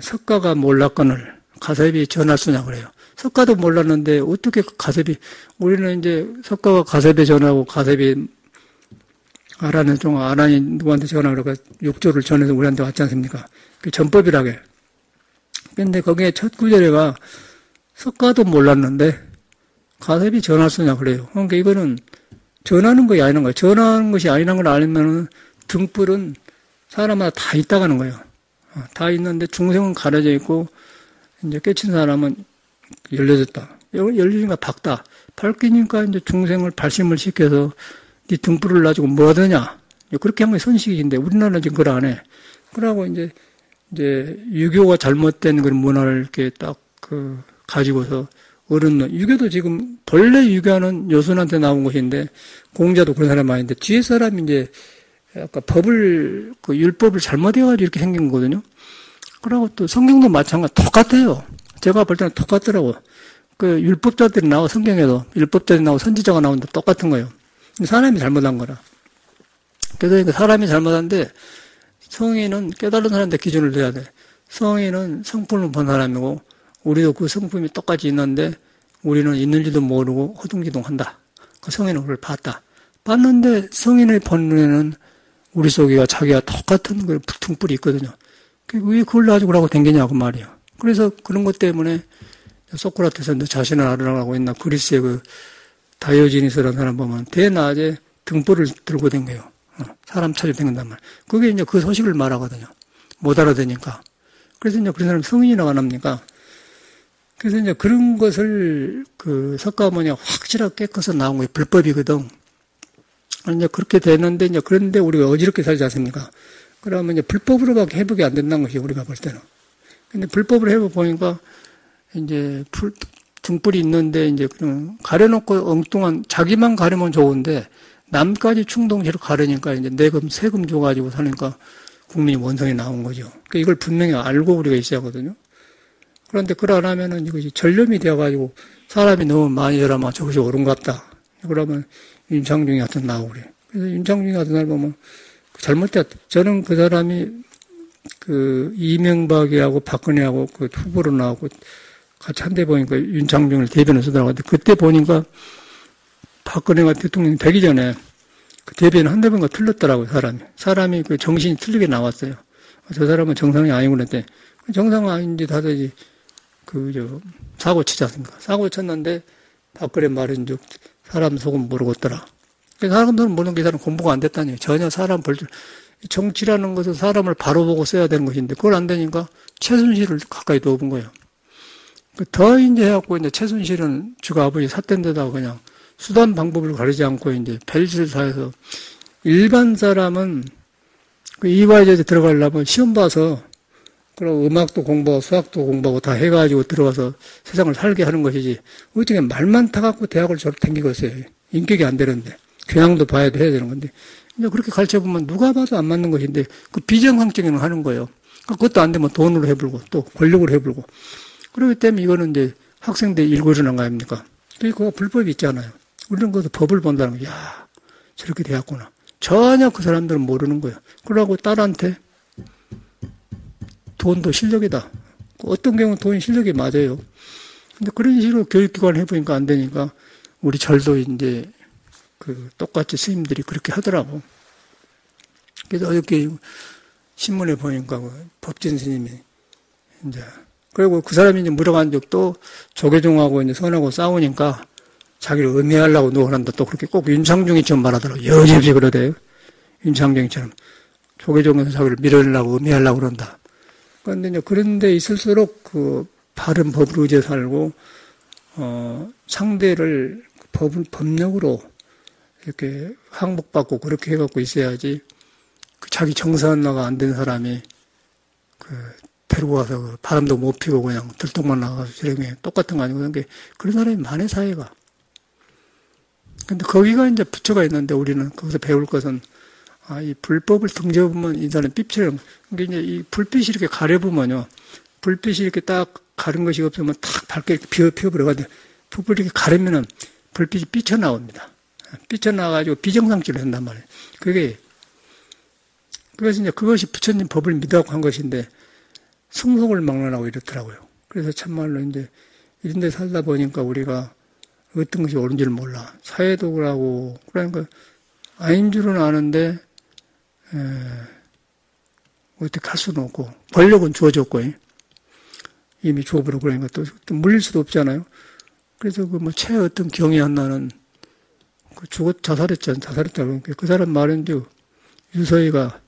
S1: 석가가 몰랐거늘 가섭이 전할 수냐 그래요. 석가도 몰랐는데 어떻게 가섭이 우리는 이제 석가가 가섭에 전하고 가섭이 아란이 누구한테 전하고 육조를 전해서 우리한테 왔지 않습니까? 그 전법이라게. 근데 거기에 첫 구절에가 석가도 몰랐는데 가섭이 전할 수냐 그래요. 그러니까 이거는 전하는 것이 아니란 거예요. 전하는 것이 아니란 걸 알면은 등불은 사람마다 다 있다가는 거예요. 다 있는데 중생은 가려져 있고 이제 깨친 사람은 열려졌다. 열리니까 밝다. 밝기니까 이제 중생을 발심을 시켜서 네 등불을 놔주고 뭐 하느냐. 그렇게 하면 선식인데 우리나라는 지금 그걸 안 해. 그러고 이제 유교가 잘못된 그런 문화를 이렇게 딱 가지고서 어른 유교도 지금 본래 유교는 여순한테 나온 것인데 공자도 그런 사람 아닌데 뒤에 사람이 이제 아까 법을 율법을 잘못해가지고 이렇게 생긴 거거든요. 그러고 또 성경도 마찬가지 똑같아요. 제가 볼 때는 똑같더라고. 율법자들이 나와 성경에도 율법자들이 나오고 선지자가 나오는데 똑같은 거예요. 사람이 잘못한 거라. 그래서 사람이 잘못한데 성인은 깨달은 사람한테 기준을 둬야 돼. 성인은 성품을 본 사람이고 우리도 그 성품이 똑같이 있는데 우리는 있는지도 모르고 허둥지둥한다. 그 성인은 그걸 봤다. 봤는데 성인의 본 눈에는 우리 속에 자기가 똑같은 그 등불이 있거든요. 왜 그걸 가지고 라고 댕기냐고 말이에요. 그래서 그런 것 때문에 소크라테스 너 자신을 알으라고 했나 그리스의 다이오지니스라는 사람 보면 대낮에 등불을 들고 댕겨요. 사람 찾아 댕긴단 말이에요. 그게 이제 그 소식을 말하거든요. 못 알아듣니까. 그래서 이제 그런 사람 성인이라고 안 합니까? 그래서 이제 그런 것을 석가모니가 확실하게 깨끗이 나온 거예요. 불법이거든. 이제 그렇게 되는데 이제 그런데 우리가 어지럽게 살지 않습니까? 그러면 이제 불법으로밖에 회복이 안 된다는 것이 우리가 볼 때는. 근데 불법으로 해보니까 이제 등불이 있는데 이제 그냥 가려놓고 엉뚱한 자기만 가려면 좋은데 남까지 충동시로 가려니까 이제 세금 줘가지고 사니까 국민이 원성이 나온 거죠. 그러니까 이걸 분명히 알고 우리가 있어야 하거든요. 그런데 그걸 안 하면은 이것이 전염이 되어가지고 사람이 너무 많이 열어만 저것이 옳은갑다. 그러면 윤창중이 같은 나오고 그래. 그래서 윤창중이 같은 사람 보면 잘못됐다. 저는 그 사람이 이명박이하고 박근혜하고 후보로 나오고 같이 한데 보니까 윤창중을 대변을 쓰더라고요. 그때 보니까 박근혜가 대통령이 되기 전에 그 대변 한대 보니까 틀렸더라고요, 사람이 정신이 틀리게 나왔어요. 저 사람은 정상이 아니고 그랬대. 정상 아닌지 다들 사고 치지 않습니까? 사고 쳤는데 박근혜 말인 즉 사람 속은 모르고 있더라. 사람들은 모르는 게 사람 공부가 안 됐다니. 전혀 사람 정치라는 것은 사람을 바로 보고 써야 되는 것인데 그걸 안 되니까 최순실을 가까이 넣어본 거예요. 더 이제 해갖고 이제 최순실은 주가 아버지 삿된 데다가 그냥 수단 방법을 가리지 않고 이제 별짓을 다 해서 일반 사람은 이화여대 들어가려면 시험 봐서 그리고 음악도 공부하고 수학도 공부하고 다 해가지고 들어가서 세상을 살게 하는 것이지 어떻게 말만 타갖고 대학을 저렇게 댕기고 있어요. 인격이 안 되는데 교양도 봐야 해야 되는 건데 이제 그렇게 가르쳐보면 누가 봐도 안 맞는 것인데 그 비정상적인 걸 하는 거예요. 그것도 안 되면 돈으로 해불고 또 권력으로 해불고 그렇기 때문에 이거는 이제 학생들이 일고 일어난 거 아닙니까? 그거 불법이 있잖아요. 우리는 그것도 법을 본다는 거, 야 저렇게 되었구나. 전혀 그 사람들은 모르는 거예요. 그러고 딸한테 돈도 실력이다. 어떤 경우는 돈이 실력이 맞아요. 근데 그런 식으로 교육기관 해보니까 안 되니까 우리 절도 이제 똑같이 스님들이 그렇게 하더라고. 그래서 어저께 신문에 보니까 법진 스님이 이제 그리고 그 사람이 이제 물어간 적도 조계종하고 이제 선하고 싸우니까 자기를 음해하려고 노한다. 또 그렇게 꼭 윤창중이처럼 말하더라고. 여지없이 그러대요. 윤창중이처럼. 조계종에서 자기를 밀어내려고 음해하려고 그런다. 그런데 이제 그런 데 있을수록 바른 법을 의지해 살고, 상대를 법력으로 이렇게 항복받고 그렇게 해갖고 있어야지 자기 정산화가 안 된 사람이 데리고 가서 바람도 못 피고 그냥 들통만 나가서 저렇게 똑같은 거 아니고 그런 사람이 많은 사회가. 근데 거기가 이제 부처가 있는데 우리는 거기서 배울 것은 이 불법을 등져보면 이 사람 삐처럼 이제 이 불빛이 이렇게 가려보면요. 불빛이 이렇게 딱 가른 것이 없으면 탁 밝게 피어버려가지고 불빛이 이렇게 가르면은 불빛이 삐쳐나옵니다. 삐쳐나와가지고 비정상적으로 한단 말이에요. 그래서 이제 그것이 부처님 법을 믿어갖고 한 것인데 승속을 막론하고 이렇더라고요. 그래서 참말로 이제 이런 데 살다 보니까 우리가 어떤 것이 옳은지를 몰라. 사회도구라고 그러니까 아닌 줄은 아는데 어떻게 할 수는 없고 권력은 주어졌고 이미 주어버리고 그러니까 또 물릴 수도 없잖아요. 그래서 그 뭐 최 어떤 경이 하나는 그 자살했다고. 그 사람 말인데 유서희가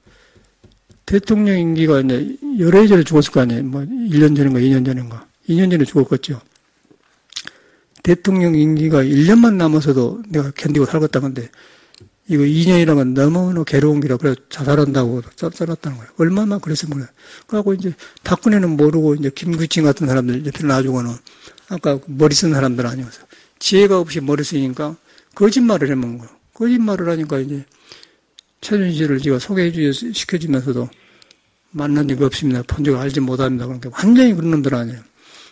S1: 대통령 임기가 이제 여러 해 전에 죽었을 거 아니에요. 뭐 1년 전인가 2년 전인가. 2년 전에 죽었겠죠. 대통령 임기가 1년만 남아서도 내가 견디고 살겠다 건데 이거 2년이라는 건 너무너무 괴로운 기라 그래서 자살한다고 써놨다는 거예요. 얼마나 그랬으면 그래. 그래갖고 이제 박근혜는 모르고 이제 김구진 같은 사람들 옆에 놔주고는 아까 머리 쓴 사람들 아니어서 지혜가 없이 머리 쓰니까 거짓말을 해먹는 거예요. 거짓말을 하니까 이제 최순실을 제가 소개시켜주면서도 만난 적이 없습니다. 본 적을 알지 못합니다. 그러니까 완전히 그런 놈들 아니에요.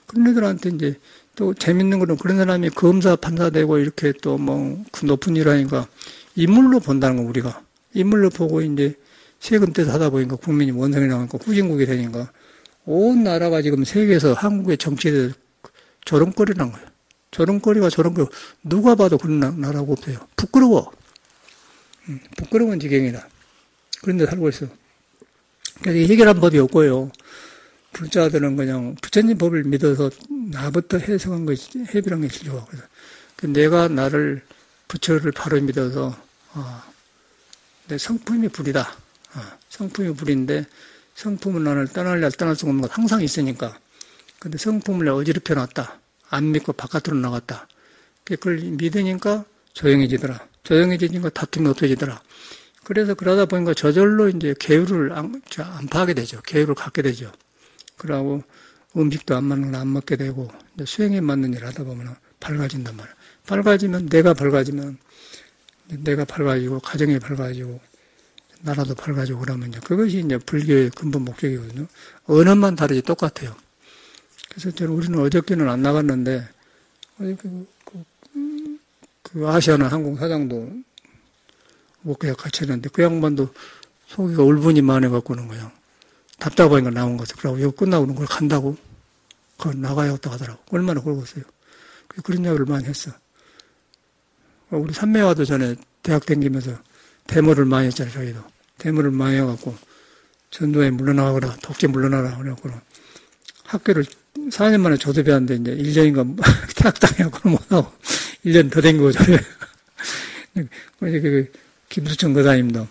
S1: 그런 애들한테 이제 또 재밌는 거는 그런 사람이 검사, 판사 되고 이렇게 또 뭐 높은 일 하니까 인물로 본다는 거 우리가. 인물로 보고 이제 세금 떼서 하다 보니까 국민이 원성이 나가니까 후진국이 되니까 온 나라가 지금 세계에서 한국의 정치에 대해서 조롱거리란 거예요. 조롱거리가 조롱거리. 누가 봐도 그런 나라가 없어요. 부끄러워. 부끄러운 지경이다. 그런 데 살고 있어. 그래서 해결한 법이 없고요. 불자들은 그냥 부처님 법을 믿어서 나부터 해석한 것이 해결한 게 싫어. 그래서 내가 나를 부처를 바로 믿어서 내 성품이 불이다. 성품이 불인데 성품은 나를 떠날 수 없는 것 항상 있으니까. 근데 성품을 어지럽혀 놨다. 안 믿고 바깥으로 나갔다. 그걸 믿으니까 조용해지더라. 조용해지니까 다툼이 없어지더라. 그래서 그러다 보니까 저절로 이제 계율을 안 파하게 되죠. 계율을 갖게 되죠. 그러고 음식도 안 맞는 걸 안 먹게 되고 이제 수행에 맞는 일을 하다 보면 밝아진단 말이야. 밝아지면 내가 밝아지고 가정이 밝아지고 나라도 밝아지고 그러면 이제 그것이 이제 불교의 근본 목적이거든요. 언어만 다르지 똑같아요. 그래서 우리는 어저께는 안 나갔는데 그 아시아나 항공 사장도 목회자 같이 했는데 그 양반도 속이가 울분이 많아갖고는 그냥 답답하니까 나온 거죠. 그러고 이거 끝나고는 그걸 간다고 그걸 나가야겠다 하더라고. 얼마나 굵었어요. 그런 이야기를 많이 했어. 우리 삼매와도 전에 대학 다니면서 데모를 많이 했잖아요. 저희도 데모를 많이 해갖고 전도에 물러나가거라 독재 물러나라 그래갖고 학교를 4년 만에 조습해왔는데 이제 1년인가 퇴학당해갖고 못하고 1년 더 된 거죠. 그 김수천 거사님도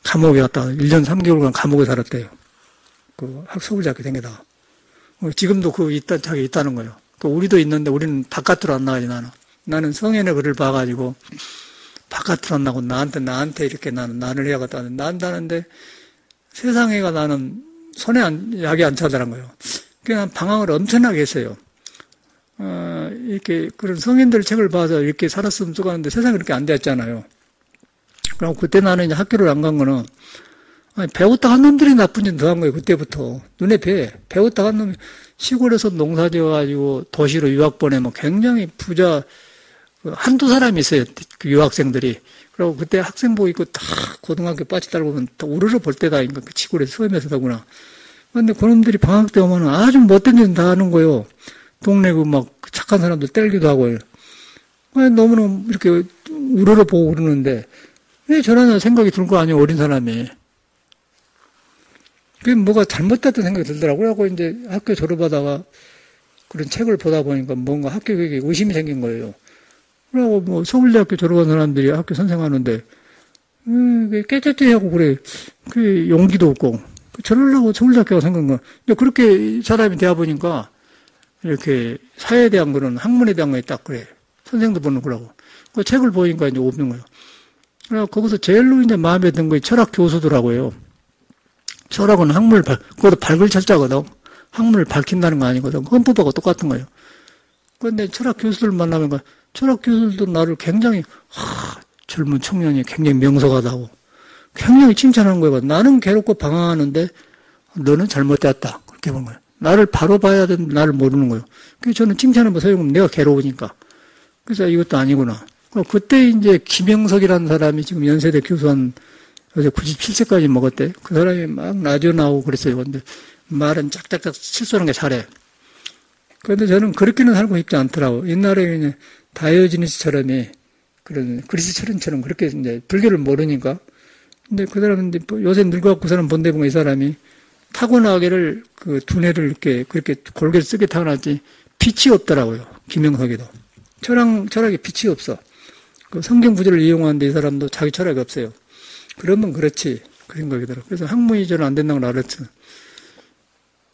S1: 감옥에 갔다가 1년 3개월간 감옥에 살았대요. 그 서울대학교 댕겨다가. 지금도 그 자기 있다는 거예요. 우리도 있는데 우리는 바깥으로 안 나가지 나는 성현의 글을 봐가지고 바깥으로 안 나고 나한테 이렇게 나를 해야겠다. 난다는데 세상에가 나는 약이 안 차더란 거예요. 그냥 방황을 엄청나게 했어요. 이렇게 그런 성인들 책을 봐서 이렇게 살았으면 좋겠는데 세상이 그렇게 안 됐잖아요. 그럼 그때 나는 이제 학교를 안 간 거는 배웠다 한 놈들이 나쁜 짓 더 한 거예요. 그때부터 눈에 배웠다 한 놈이 시골에서 농사 지어가지고 도시로 유학 보내면 굉장히 부자 한두 사람이 있어요. 그 유학생들이. 그리고 그때 학생복 입고 다 고등학교 빠지 달고 보면 다 우르르 볼 때다. 그 시골에서 수험에서 다구나. 근데 그놈들이 방학 때 오면 아주 못된 짓 다 하는 거예요. 동네 막 착한 사람들 때리기도 하고. 너무너무 이렇게 우르르 보고 그러는데 왜 저런 생각이 들 거 아니에요. 어린 사람이. 그게 뭐가 잘못됐다는 생각이 들더라고요. 그래서 이제 학교 졸업하다가 그런 책을 보다 보니까 뭔가 학교 교육에 의심이 생긴 거예요. 그러고 뭐 서울대학교 졸업한 사람들이 학교 선생하는데 깨끗하고 그래. 그 용기도 없고 저러려고 서울대학교가 생긴 거. 그렇게 사람이 되어 보니까 이렇게 사회에 대한 거는 학문에 대한 거에 딱 그래. 선생도 보는 거라고. 그 책을 보니까 이제 없는 거예요. 그래서 거기서 제일로 이제 마음에 든 게 철학 교수더라고요. 철학은 그것도 밝을 철자거든. 학문을 밝힌다는 거 아니거든. 헌법하고 똑같은 거예요. 그런데 철학 교수들 만나면 철학 교수들도 나를 굉장히 젊은 청년이 굉장히 명석하다고 굉장히 칭찬하는 거예요. 나는 괴롭고 방황하는데 너는 잘못되었다. 그렇게 본 거예요. 나를 바로 봐야 되는데 나를 모르는 거예요. 그래서 저는 칭찬하면 소용없는 내가 괴로우니까. 그래서 이것도 아니구나. 그때 이제 김영석이라는 사람이 지금 연세대 교수한 어제 97세까지 먹었대. 그 사람이 막 라디오 나오고 그랬어요. 근데 말은 짝짝짝 실수하는 게 잘해. 그런데 저는 그렇게는 살고 싶지 않더라고. 옛날에 이제 다이오지니스처럼이 그런 그리스처럼처럼 그렇게 이제 불교를 모르니까. 근데 그 사람은 요새 늙어갖고 그 사람 본데 보면 이 사람이 타고나기를 그 두뇌를 이렇게 그렇게 골고루 쓰게 타고났지 빛이 없더라고요. 김영석이도. 철학에 빛이 없어. 그 성경 구절을 이용하는데 이 사람도 자기 철학이 없어요. 그러면 그렇지. 그 생각이더라고요. 그래서 학문이전은 안 된다고 알았죠.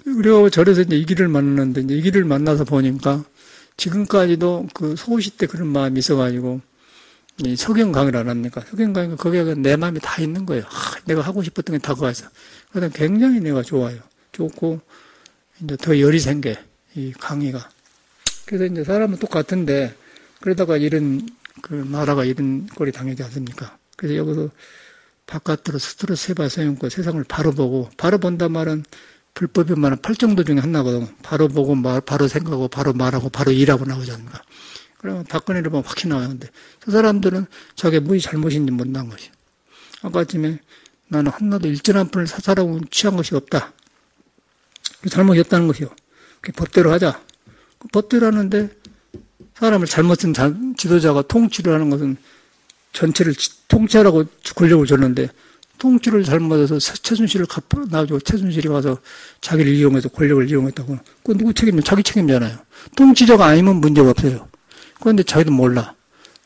S1: 그리고 절에서 이제 이 길을 만났는데, 이제 이 길을 만나서 보니까 지금까지도 그 소시 때 그런 마음이 있어가지고, 이 석영 강의를 안 합니까? 석영 강의가 거기에 내 마음이 다 있는 거예요. 내가 하고 싶었던 게 다 그거 있어. 그래서 굉장히 내가 좋아요. 좋고, 이제 더 열이 생겨, 이 강의가. 그래서 이제 사람은 똑같은데, 그러다가 이런, 그 나라가 이런 꼴이 당하지 않습니까? 그래서 여기서 바깥으로 스트레스 해봐 세우고 세상을 바로 보고, 바로 본단 말은 불법이 말은 8정도 중에 하나거든. 바로 보고, 바로 생각하고, 바로 말하고, 바로 일하고 나오지 않습니까? 그러면 박근혜를 보면 확히 나와요. 근데 저 사람들은 자기 무엇이 잘못인지 못난 것이. 아까 아침에 나는 한나도 일전 한 푼을 사사라고 취한 것이 없다. 잘못이 없다는 것이요. 법대로 하자. 법대로 하는데 사람을 잘못 쓴 지도자가 통치를 하는 것은 전체를 통치하라고 권력을 줬는데 통치를 잘못해서 최순실을 놔주고 최순실이 와서 자기를 이용해서 권력을 이용했다고. 그건 누구 책임이냐? 자기 책임이잖아요. 통치자가 아니면 문제가 없어요. 그런데 자기도 몰라.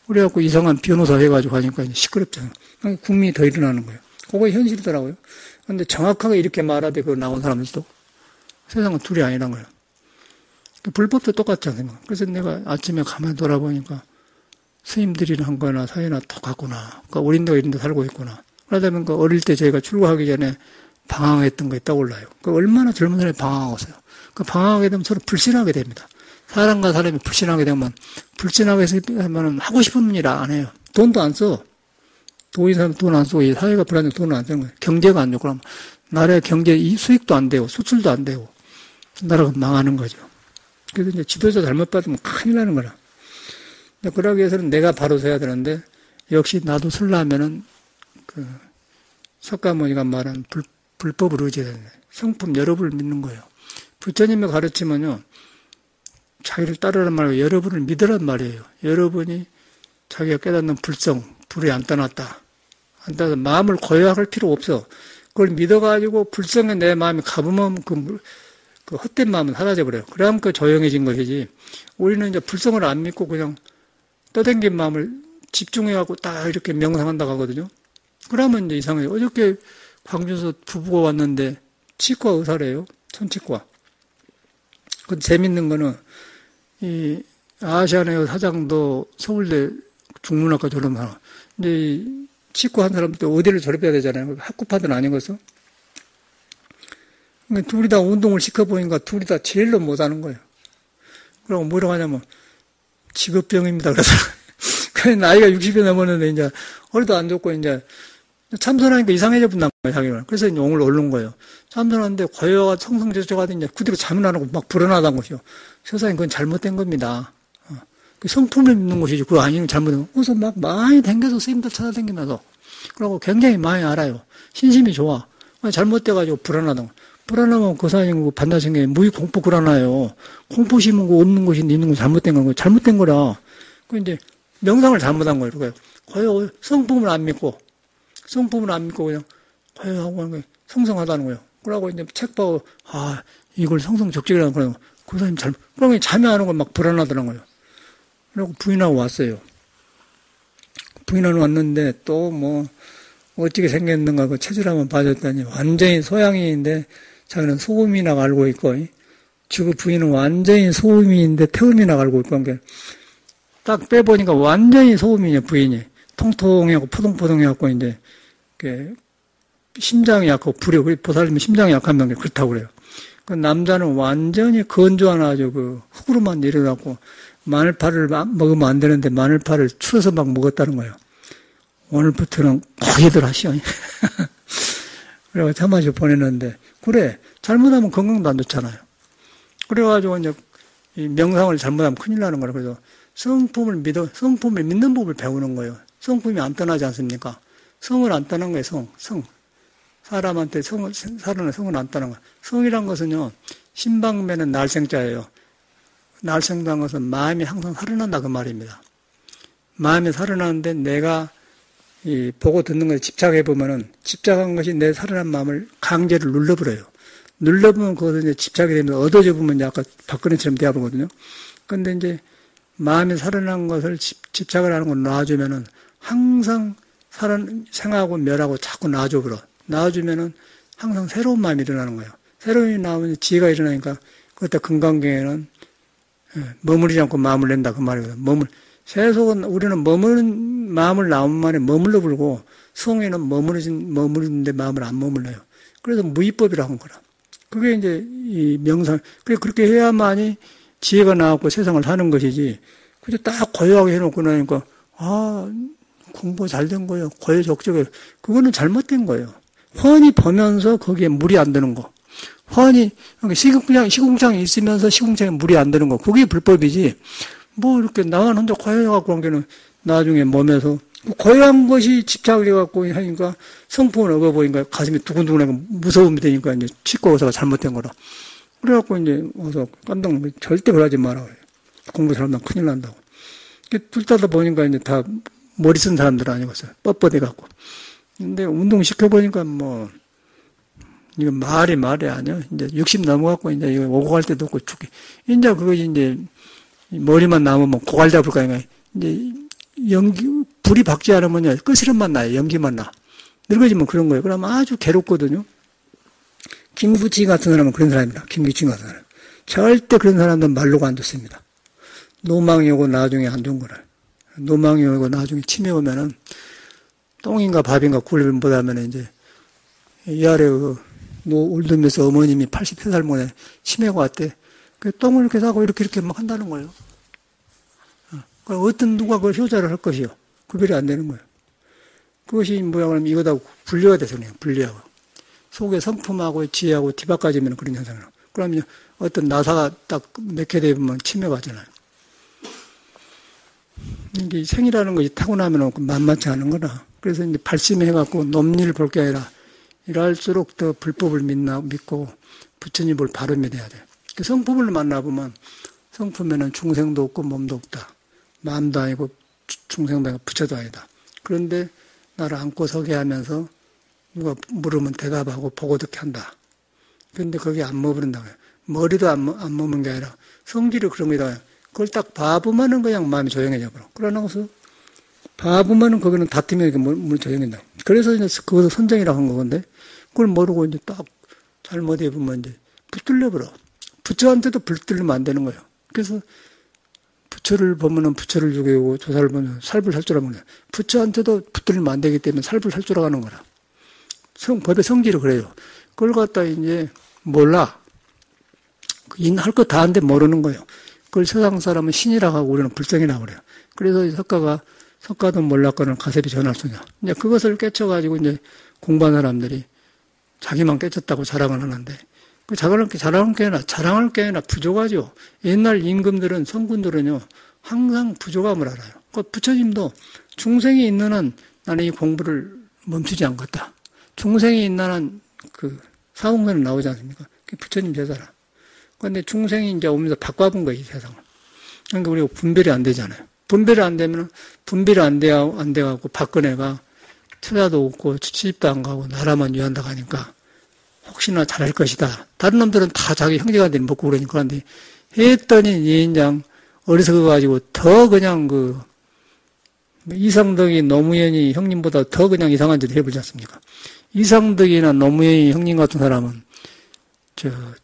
S1: 그래갖고 이상한 변호사 해가지고 하니까 시끄럽잖아요. 국민이 더 일어나는 거예요. 그거 현실이더라고요. 그런데 정확하게 이렇게 말하되 그 나온 사람들도 세상은 둘이 아니란 거예요. 불법도 똑같지 않습니까? 그래서 내가 아침에 가만히 돌아보니까 스님들이 한 거나 사회나 똑같구나. 그러니까 우린도 이런 데 살고 있구나. 그러다 보니까 어릴 때 저희가 출가하기 전에 방황했던 게 떠올라요. 그 얼마나 젊은 사람이 방황하겠어요. 그 방황하게 되면 서로 불신하게 됩니다. 사람과 사람이 불신하게 되면, 불신하게 되면 하고 싶은 일 안 해요. 돈도 안 써. 도인 사람 돈 안 쓰고, 이 사회가 불안해서 돈을 안 쓰는 거예요. 경제가 안 좋고, 그럼 나라의 경제 수익도 안 되고, 수출도 안 되고, 나라가 망하는 거죠. 그래서 이제 지도자 잘못 받으면 큰일 나는 거라. 그러기 위해서는 내가 바로 서야 되는데, 역시 나도 설라면은, 그, 석가모니가 말한 불법을 의지해야 되는 거예요. 성품 여러분을 믿는 거예요. 부처님의 가르치면요, 자기를 따르란 말고 여러분을 믿으란 말이에요. 여러분이 자기가 깨닫는 불성, 불이 안 떠났다. 안 떠나서 마음을 고요할 필요 없어. 그걸 믿어가지고 불성에 내 마음이 가보면 그 헛된 마음은 사라져버려요. 그래야 그 조용해진 것이지. 우리는 이제 불성을 안 믿고 그냥 떠댕긴 마음을 집중해갖고 딱 이렇게 명상한다고 하거든요. 그러면 이제 이상해요. 어저께 광주에서 부부가 왔는데 치과 의사래요. 손치과. 그 재밌는 거는 이 아시아네어 사장도 서울대 중문학과 졸업하나. 근데 이 치과 한 사람도 어디를 졸업해야 되잖아요. 학구파든 아니고서. 그러니까 둘이 다 운동을 시켜보니까 둘이 다 제일로 못하는 거예요. 그러고 뭐라고 하냐면 직업병입니다. 그래서 나이가 60이 넘었는데 이제 허리도 안 좋고 이제 참선하니까 이상해져 본단 거예요, 자기는. 그래서 이제 오늘 오른 거예요. 참선하는데 고요가 성성저저가 이제 그대로 잠이 안 오고 막 불안하다는 것이요. 세상에 그건 잘못된 겁니다. 그 성품을 믿는 것이지, 그거 아니면 잘못된 거. 그래서 막 많이 댕겨서 스님들 찾아다니면서. 그러고 굉장히 많이 알아요. 신심이 좋아. 잘못돼가지고 불안하다는 거. 불안하면 그 사람이 반나생에 무의 공포 그러나요. 공포 심은 거 없는 것이 있는 거 잘못된 거, 잘못된 거라. 그 이제 명상을 잘못한 거예요. 그러니까 고요 성품을 안 믿고. 성품을 안 믿고 그냥 고요하고 하는 게 성성하다는 거예요. 그러고 이제 책 보고 이걸 성성적적이라는 거예요. 그 사람이 그러면 잠이 안 오고 막 불안하더라는 거예요. 그리고 부인하고 왔어요. 부인하고 왔는데 또 뭐 어떻게 생겼는가 그 체질 한번 봐줬더니 완전히 소양이인데 자기는 소음이나 알고 있고 지금 부인은 완전히 소음이인데 태음이나 알고 있고 그러니까 딱 빼보니까 완전히 소음이냐 부인이 통통해갖고 포동포동해갖고 이제 심장이 약하고 불이 보살님이 심장이 약하면 그렇다고 그래요. 그 남자는 완전히 건조한 아주 그 흙으로만 내려갖고 마늘파를 먹으면 안 되는데 마늘파를 추어서 막 먹었다는 거예요. 오늘부터는 고기들 하시오. 그래서 참아서 보냈는데 그래 잘못하면 건강도 안 좋잖아요. 그래가지고 이제 이 명상을 잘못하면 큰일 나는 거예요. 그래서 성품을 믿는 법을 배우는 거예요. 성품이 안 떠나지 않습니까? 성을 안 떠난 거예요. 성. 사람한테 사람의 성을 안 떠난 거예요. 성이란 것은요. 신방매는 날생자예요. 날생자한 것은 마음이 항상 살아난다 그 말입니다. 마음이 살아나는데 내가 보고 듣는 것에 집착해보면은 집착한 것이 내 살아난 마음을 강제를 눌러버려요. 눌러보면 그것은 이제 집착이 되면 얻어져 보면 이제 아까 박근혜처럼 되어버거든요. 근데 이제 마음이 살아난 것을 집착을 하는 걸 놔주면은 항상 생하고 멸하고 자꾸 놔줘버려. 놔주면은 항상 새로운 마음이 일어나는 거예요. 새로운 마음이 나오면 지혜가 일어나니까 그때 금강경에는 머무르지 않고 마음을 낸다 그 말이거든. 세속은 우리는 머무르는 마음을 나온 말에 머물러 불고 성에는 머무르는데 마음을 안 머물러요. 그래서 무위법이라고 한 거라. 그게 이제 이 명상. 그렇게 해야만이 지혜가 나왔고 세상을 사는 것이지. 그저 딱 고요하게 해놓고 나니까 공부 잘 된 거예요. 고요적적해. 그거는 잘못된 거예요. 훤히 보면서 거기에 물이 안 드는 거. 훤히 시궁창이 있으면서 시궁창에 물이 안 드는 거. 그게 불법이지. 이렇게 나만 혼자 고요해갖고 한 게는 나중에 몸에서 고요한 것이 집착을 해갖고 하니까 성품을 얻어보니까 가슴이 두근두근하고 무서움이 되니까 이제 치과 의사가 잘못된 거라. 그래갖고 이제 와서 깜짝 놀고 절대 그러지 마라. 공부 잘하면 큰일 난다고. 둘 다다 보니까 이제 다 머리 쓴 사람들 아니겠어요. 뻣뻣해갖고. 근데 운동 시켜보니까 이거 말이 아니야. 이제 60 넘어갖고 이제 이거 오고 갈 때도 없고 죽게. 이제 그것이 이제 머리만 남으면 고갈 잡을 거 아니야. 이제 불이 박지 않으면 끝이름만 나요. 연기만 나. 늙어지면 그런 거예요. 그러면 아주 괴롭거든요. 김구치 같은 사람은 그런 사람입니다. 김구치 같은 사람. 절대 그런 사람들은 말로가 안 좋습니다. 노망이 오고 나중에 안 좋은 거라. 노망이 오고 나중에 치매 오면은 똥인가 밥인가 굴림보다면 이제 이 아래 올드면서 어머님이 80세 만에 치매가 왔대. 그 똥을 이렇게 싸고 이렇게 막 한다는 거예요. 어떤 누가 그걸 효자를 할 것이요. 구별이 안 되는 거예요. 그것이 뭐야 그러면 이거다 분리가 돼서 그냥 분리하고. 속에 성품하고 지혜하고 뒤바꿔지면 그런 현상이에요. 그러면 어떤 나사가 딱 맥혀 되면 치매가 왔잖아요. 이게 생이라는 것이 타고나면 만만치 않은 거라. 그래서 이제 발심해갖고 넘일 볼 게 아니라 이럴수록 더 불법을 믿고 부처님을 바로 믿어야 돼. 그 성품을 만나보면 성품에는 중생도 없고 몸도 없다. 마음도 아니고 중생도 아니고 부처도 아니다. 그런데 나를 안고 서게 하면서 누가 물으면 대답하고 보고 듣게 한다. 그런데 거기 안 머무른다고요. 머리도 안 머무는 게 아니라 성질이 그런 거다. 그걸 딱 봐보면은 그냥 마음이 조용해져 버려. 그러나서 봐보면은 거기는 다툼이 이렇게 물 조용해진다. 그래서 이제 그것을 선정이라고 한 건데 그걸 모르고 이제 딱 잘못 해보면 이제 붙들려 버려. 부처한테도 붙들리면 안 되는 거예요. 그래서 부처를 보면은 부처를 죽이고 조사를 보면 살불살주라고 하는 거예요. 부처한테도 붙들리면 안 되기 때문에 살불살주라고 하는 거라. 법의 성질이 그래요. 그걸 갖다 이제 몰라. 할 거 다 하는데 모르는 거예요. 그걸 세상 사람은 신이라고 하고 우리는 불성이라고 그래요. 그래서 석가든 몰랐거는 가세비 전할 수냐. 이제 그것을 깨쳐가지고 이제 공부한 사람들이 자기만 깨쳤다고 자랑을 하는데 그 자랑할 게 아니라 부족하죠. 옛날 임금들은 성군들은요 항상 부족함을 알아요. 그 부처님도 중생이 있는 한 나는 이 공부를 멈추지 않겠다. 중생이 있는 한 그 사공선은 나오지 않습니까? 그게 부처님 제자라. 그런데 중생이 이제 오면서 바꿔본 거예요, 이 세상을. 그러니까 우리가 분별이 안 되잖아요. 분별이 안 되면 분별이 안 돼갖고 박근혜가 투자도 없고 시집도 안 가고 나라만 위한다고 하니까 혹시나 잘할 것이다. 다른 놈들은 다 자기 형제간들이 먹고 그러니까. 그런데 했더니 이인장 어리석어가지고 더 그냥 이상덕이 노무현이 형님보다 더 그냥 이상한 짓을 해보지 않습니까? 이상덕이나 노무현이 형님 같은 사람은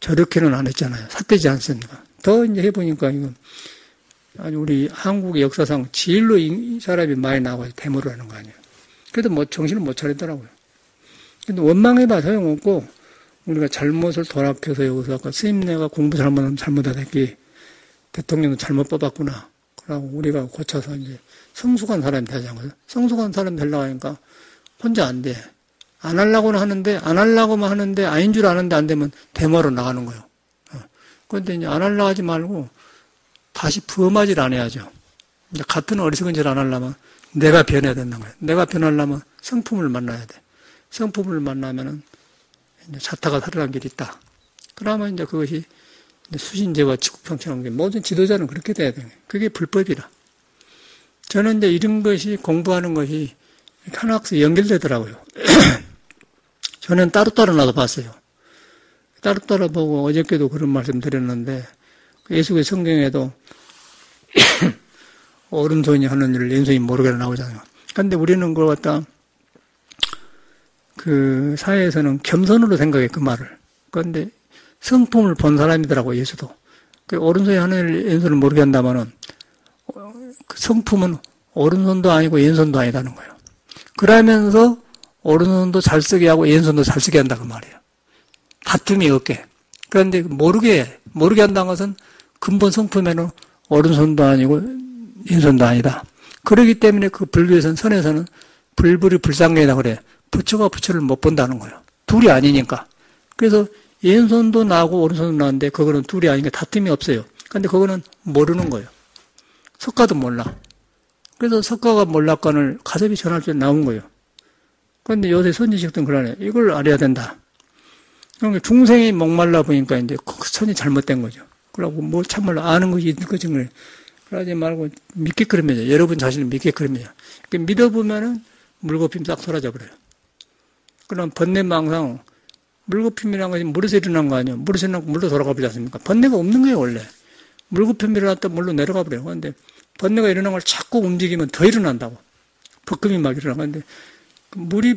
S1: 저렇게는 안 했잖아요. 삿대지 않습니까? 더 이제 해보니까 이건 아주 우리 한국의 역사상 제일로 이 사람이 많이 나와서 데모를 하는 거 아니에요. 그래도 정신을 못 차리더라고요. 근데 원망해봐 소용없고 우리가 잘못을 돌아펴서 여기서 아까 스님네가 공부 잘못하랬기 대통령도 잘못 뽑았구나. 그러고 우리가 고쳐서 이제 성숙한 사람이 되자는 거죠. 성숙한 사람이 되려고 하니까 혼자 안 돼. 안 하려고는 하는데, 안 하려고만 하는데, 아닌 줄 아는데 안 되면 데모로 나가는 거예요. 그런데 이제 안 하려고 하지 말고, 다시 부엄하질 안 해야죠. 이제 같은 어리석은 짓 안 하려면 내가 변해야 된다는 거예요. 내가 변하려면 성품을 만나야 돼. 성품을 만나면은, 이제 사타가 살아난 길이 있다. 그러면 이제 그것이 수신제와 지국평천한 게 모든 지도자는 그렇게 돼야 돼요. 그게 불법이라. 저는 이제 이런 것이 공부하는 것이 하나씩 연결되더라고요. 저는 따로따로 나도 봤어요. 따로따로 보고 어저께도 그런 말씀 드렸는데 예수의 성경에도 오른손이 하는 일을 왼손이 모르게 나오잖아요. 근데 우리는 그걸 갖다 그 사회에서는 겸손으로 생각해, 그 말을. 그런데 성품을 본 사람이더라고, 예수도. 그 오른손이 하는 일을 왼손을 모르게 한다면은 그 성품은 오른손도 아니고 왼손도 아니다는 거예요. 그러면서 오른손도 잘 쓰게 하고 왼손도 잘 쓰게 한다, 그 말이에요. 다툼이 없게. 그런데 모르게 한다는 것은 근본 성품에는 오른손도 아니고 왼손도 아니다. 그렇기 때문에 그 불교에서는, 선에서는 불불이 불상경이다 그래. 부처가 부처를 못 본다는 거예요. 둘이 아니니까. 그래서 왼손도 나고 오른손도 나는데 그거는 둘이 아니니까 다툼이 없어요. 근데 그거는 모르는 거예요. 석가도 몰라. 그래서 석가가 몰락관을 가섭이 전할 때 나온 거예요. 그런데 요새 선지식들은 그러네. 이걸 알아야 된다. 그러니까 중생이 목말라 보니까 이제 선이 잘못된 거죠. 그러고 뭐 참말로 아는 것이 있는 거지. 그러지 말고 믿게 그러면요. 여러분 자신을 믿게 그러면요. 믿어보면은 물거품이 싹 사라져 버려요. 그럼 번뇌망상, 물거품이라는 것이 물에서 일어난 거 아니에요. 물에서 일어나고 물로 돌아가 버리지 않습니까? 번뇌가 없는 거예요, 원래. 물거품이 일어났다 물로 내려가 버려요. 그런데 번뇌가 일어난 걸 자꾸 움직이면 더 일어난다고. 벗금이 막 일어나는데 물이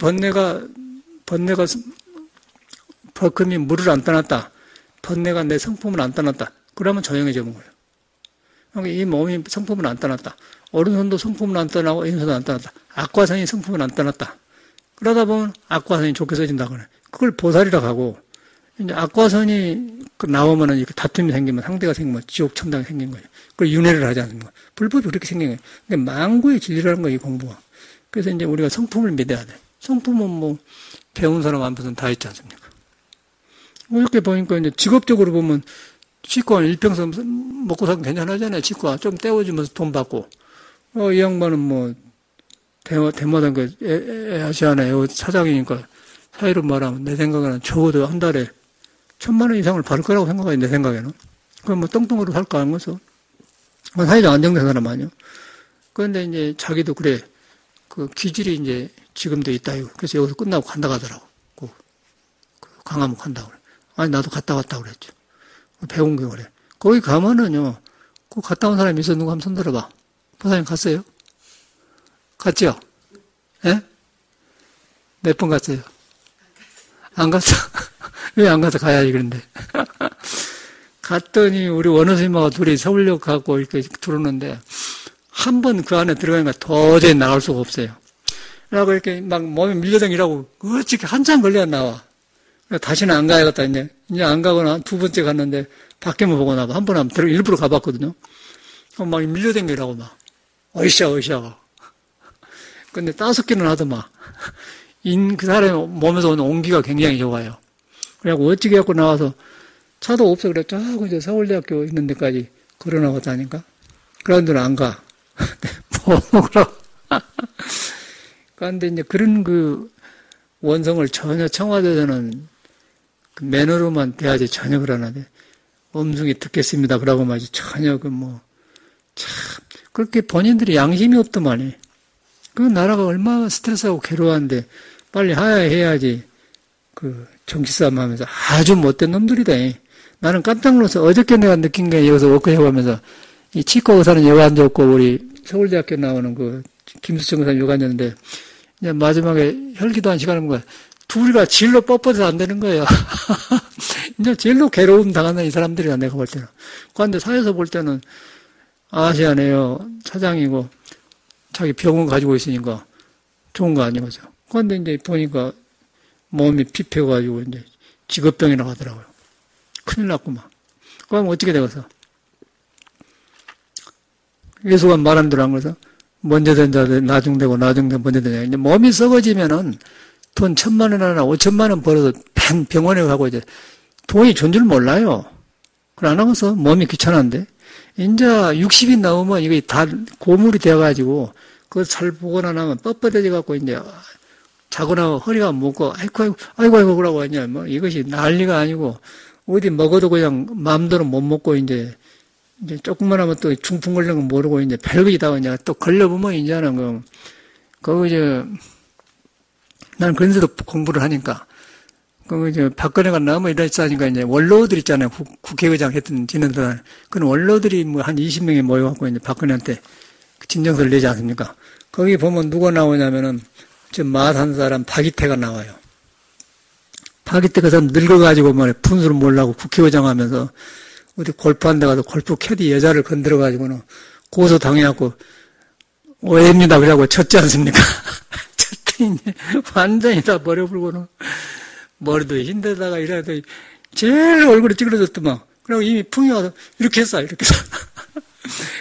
S1: 벗금이 물을 안 떠났다. 번뇌가 내 성품을 안 떠났다. 그러면 조용해져 본 거예요. 그러니까 이 몸이 성품을 안 떠났다. 오른손도 성품을 안 떠나고 왼손도 안 떠났다. 악과선이 성품을 안 떠났다. 그러다 보면 악과선이 좋게 써진다 그래. 그걸 보살이라고 하고, 이제 악과선이 나오면은 이렇게 다툼이 생기면, 상대가 생기면 지옥 천당이 생긴 거예요. 그걸 윤회를 하지 않습니까? 불법이 그렇게 생긴 거예요. 근데 망고의 진리라는 거예요, 이 공부가. 그래서 이제 우리가 성품을 믿어야 돼. 성품은 뭐, 배운 사람 앞에서는 다 있지 않습니까? 이렇게 보니까 이제 직업적으로 보면, 치과 일평생 먹고 살면 괜찮아잖아요, 치과. 좀 떼어주면서 돈 받고. 이 양반은 뭐, 대마당 아시아나 에어 사장이니까, 사이로 말하면 내 생각에는 적어도 한 달에 1,000만 원 이상을 받을 거라고 생각해요, 내 생각에는. 그럼 뭐 똥똥으로 살까 하면서. 사회적 안정된 사람 아니요. 그런데 이제 자기도 그래. 그 기질이 이제 지금도 있다, 이거. 그래서 여기서 끝나고 간다 가더라고. 그 강화문 간다고 그래. 아니, 나도 갔다 왔다고 그랬죠. 배운 게 그래. 거기 가면은요, 그 갔다 온 사람이 있었는 거 한번 손 들어봐. 보사님 갔어요? 갔죠? 예? 몇 번 갔어요? 안 갔어. 왜 안 가서 가야지, 그런데. 갔더니 우리 원어스님하고 둘이 서울역 가고 이렇게 들어오는데, 한 번 그 안에 들어가니까 도저히 나갈 수가 없어요. 그러고 이렇게 막 몸에 밀려다니라고 어찌게 한참 걸려야 나와. 다시는 안 가야겠다, 이제. 이제 안 가거나 두 번째 갔는데, 밖에만 보고 나와. 한 번 하면 일부러 가봤거든요. 막 밀려다니라고 막. 어이샤. 근데 5개는 하더만. 그 사람의 몸에서 오는 온기가 굉장히 좋아요. 그래갖고 어찌게 갖고 나와서 차도 없어. 그래. 쫙 이제 서울대학교 있는 데까지 걸어 나갔다니까. 그런 데는 안 가. 뭐 먹으라고. 그런데 이제 그런 그 원성을 전혀 청와대에서는 그 매너로만 대하지 전혀 그러는데 엄중히 듣겠습니다. 그러고 말이지 전혀 참 그렇게 본인들이 양심이 없더만이. 그 나라가 얼마나 스트레스하고 괴로워한데 빨리 하야해야지. 그 정치 싸움 하면서 아주 못된 놈들이다. 나는 깜짝 놀라서 어저께 내가 느낀 게 여기서 워크숍 하면서 이 치과 의사는 여기 앉았고 우리 서울대학교 나오는 그 김수정 의사는 여기 앉았는데 이제 마지막에 혈기도한 시간인 거야. 둘이가 질로 뻣뻣해서 안 되는 거예요. 이제 제일로 괴로움 당하는 이 사람들이야, 내가 볼 때는. 그런데 사회에서 볼 때는 아시아네요 사장이고 자기 병원 가지고 있으니까 좋은 거 아니겠어요. 그런데 이제 보니까 몸이 피폐가지고 이제 직업병이라고 하더라고요. 큰일 났구만. 그럼 어떻게 되겠어? 예수가 말한 대로 한 거죠. 먼저 된 자들 나중되고 나중되고 먼저 된 자. 이제 몸이 썩어지면은 돈 1,000만 원 하나 5천만 원 벌어서 병원에 가고 이제 돈이 준 줄 몰라요. 그걸 안 하고서 몸이 귀찮은데 이제 60이 넘으면 이게 다 고물이 되어가지고 그거 잘 보거나 나면 뻣뻣해져 갖고 이제 자거나 허리가 묶고 아이고 그러고 하냐 뭐 이것이 난리가 아니고 어디 먹어도 그냥 마음대로 못 먹고 이제 조금만 하면 또 중풍 걸리는 거 모르고 이제 별것이 다 그냥 또 걸려보면 이제는 난 그런데도 공부를 하니까 박근혜가 너무 이랬으니까 이제 원로들 있잖아요. 국회의장 했던 지난달 그런 원로들이 뭐 한 20명이 모여갖고 이제 박근혜한테 진정서를 내지 않습니까? 거기 보면 누가 나오냐면은, 저 마산 사람 박이태가 나와요. 박이태 그 사람 늙어가지고 뭐 분수를 몰라고 국회의장 하면서 어디 골프한 데 가서 골프 캐디 여자를 건드려가지고는 고소 당해갖고 오해입니다. 그러고 쳤지 않습니까? 쳤더니 완전히 다 버려불고는 머리도 흰데다가 이래도 제일 얼굴이 찌그러졌더만. 그리고 이미 풍이 와서 이렇게 했어, 이렇게 해서.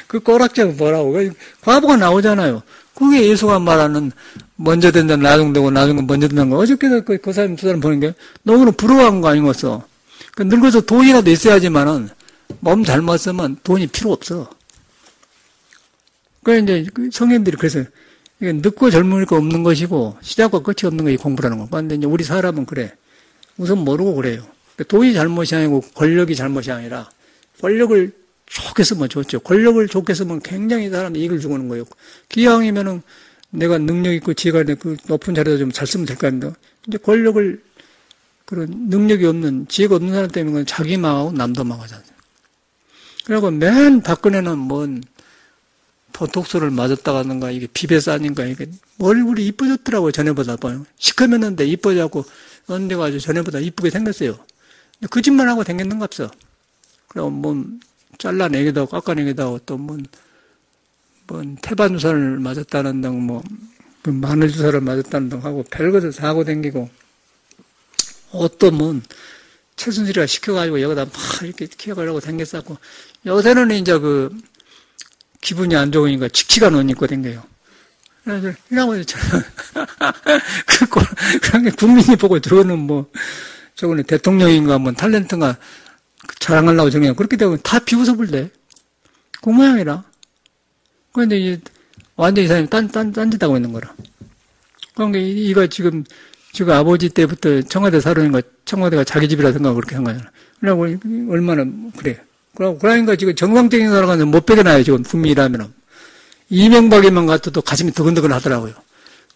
S1: 그 꼬락지가 뭐라고. 과보가 나오잖아요. 그게 예수가 말하는 먼저 된다, 나중되고, 나중은 먼저 된다는 거. 어저께도 그 사람, 두 사람 보는 게 너무나 부러워한 거 아니겠어. 그 늙어서 돈이라도 있어야지만은 몸 잘못 쓰면 돈이 필요 없어. 그래, 이제 성인들이 그래서 이게 늙고 젊으니까 없는 것이고 시작과 끝이 없는 것이 공부라는 거. 그런데 이제 우리 사람은 그래. 우선 모르고 그래요. 돈이 잘못이 아니고 권력이 잘못이 아니라 권력을 좋게 쓰면 좋죠. 권력을 좋게 쓰면 굉장히 사람이 이익을 주고는 거예요. 기왕이면은 내가 능력 있고 지혜가 있는 그 높은 자리에서 좀 잘 쓰면 될 거 아닙니까? 이제 권력을 그런 능력이 없는 지혜가 없는 사람 때문에 자기 망하고 남도 망하잖아요. 그리고 맨 박근혜는 뭔 보톡스를 맞았다가는가 이게 비배싸니까 이게 얼굴이 이뻐졌더라고요. 전에보다 봐요. 시커맸는데 이뻐져갖고 언제가지고 전에보다 이쁘게 생겼어요. 근데 거짓말하고 생겼는갑서. 그리고 뭐 잘라내기도 하고 깎아내기도 하고 또 뭔 태반주사를 맞았다는 등 뭐 마늘주사를 맞았다는 등 하고 별것을 사고 댕기고 옷도 뭐 최순실이가 시켜가지고 여기다 막 이렇게 키워가려고 댕겼었고 요새는 이제 그 기분이 안 좋으니까 칙칙한 옷 입고 댕겨요. 그래서 이라고 저는 그런 게 국민이 보고 저거는 저거는 대통령인가 탤런트인가 자랑하려고 저러냐 그렇게 되면 다 비웃어불대. 그 모양이라. 그런데 이제 완전히 이 사람이 딴짓하고 있는 거라. 그러니까 이거 지금 아버지 때부터 청와대 사람인가 청와대가 자기 집이라 생각하고 그렇게 한 거잖아. 그러고 얼마나 그래. 그러니까 지금 정상적인 사람은 못 베겨놔요, 지금 국민이라면. 이명박에만 같아도 가슴이 두근두근 하더라고요.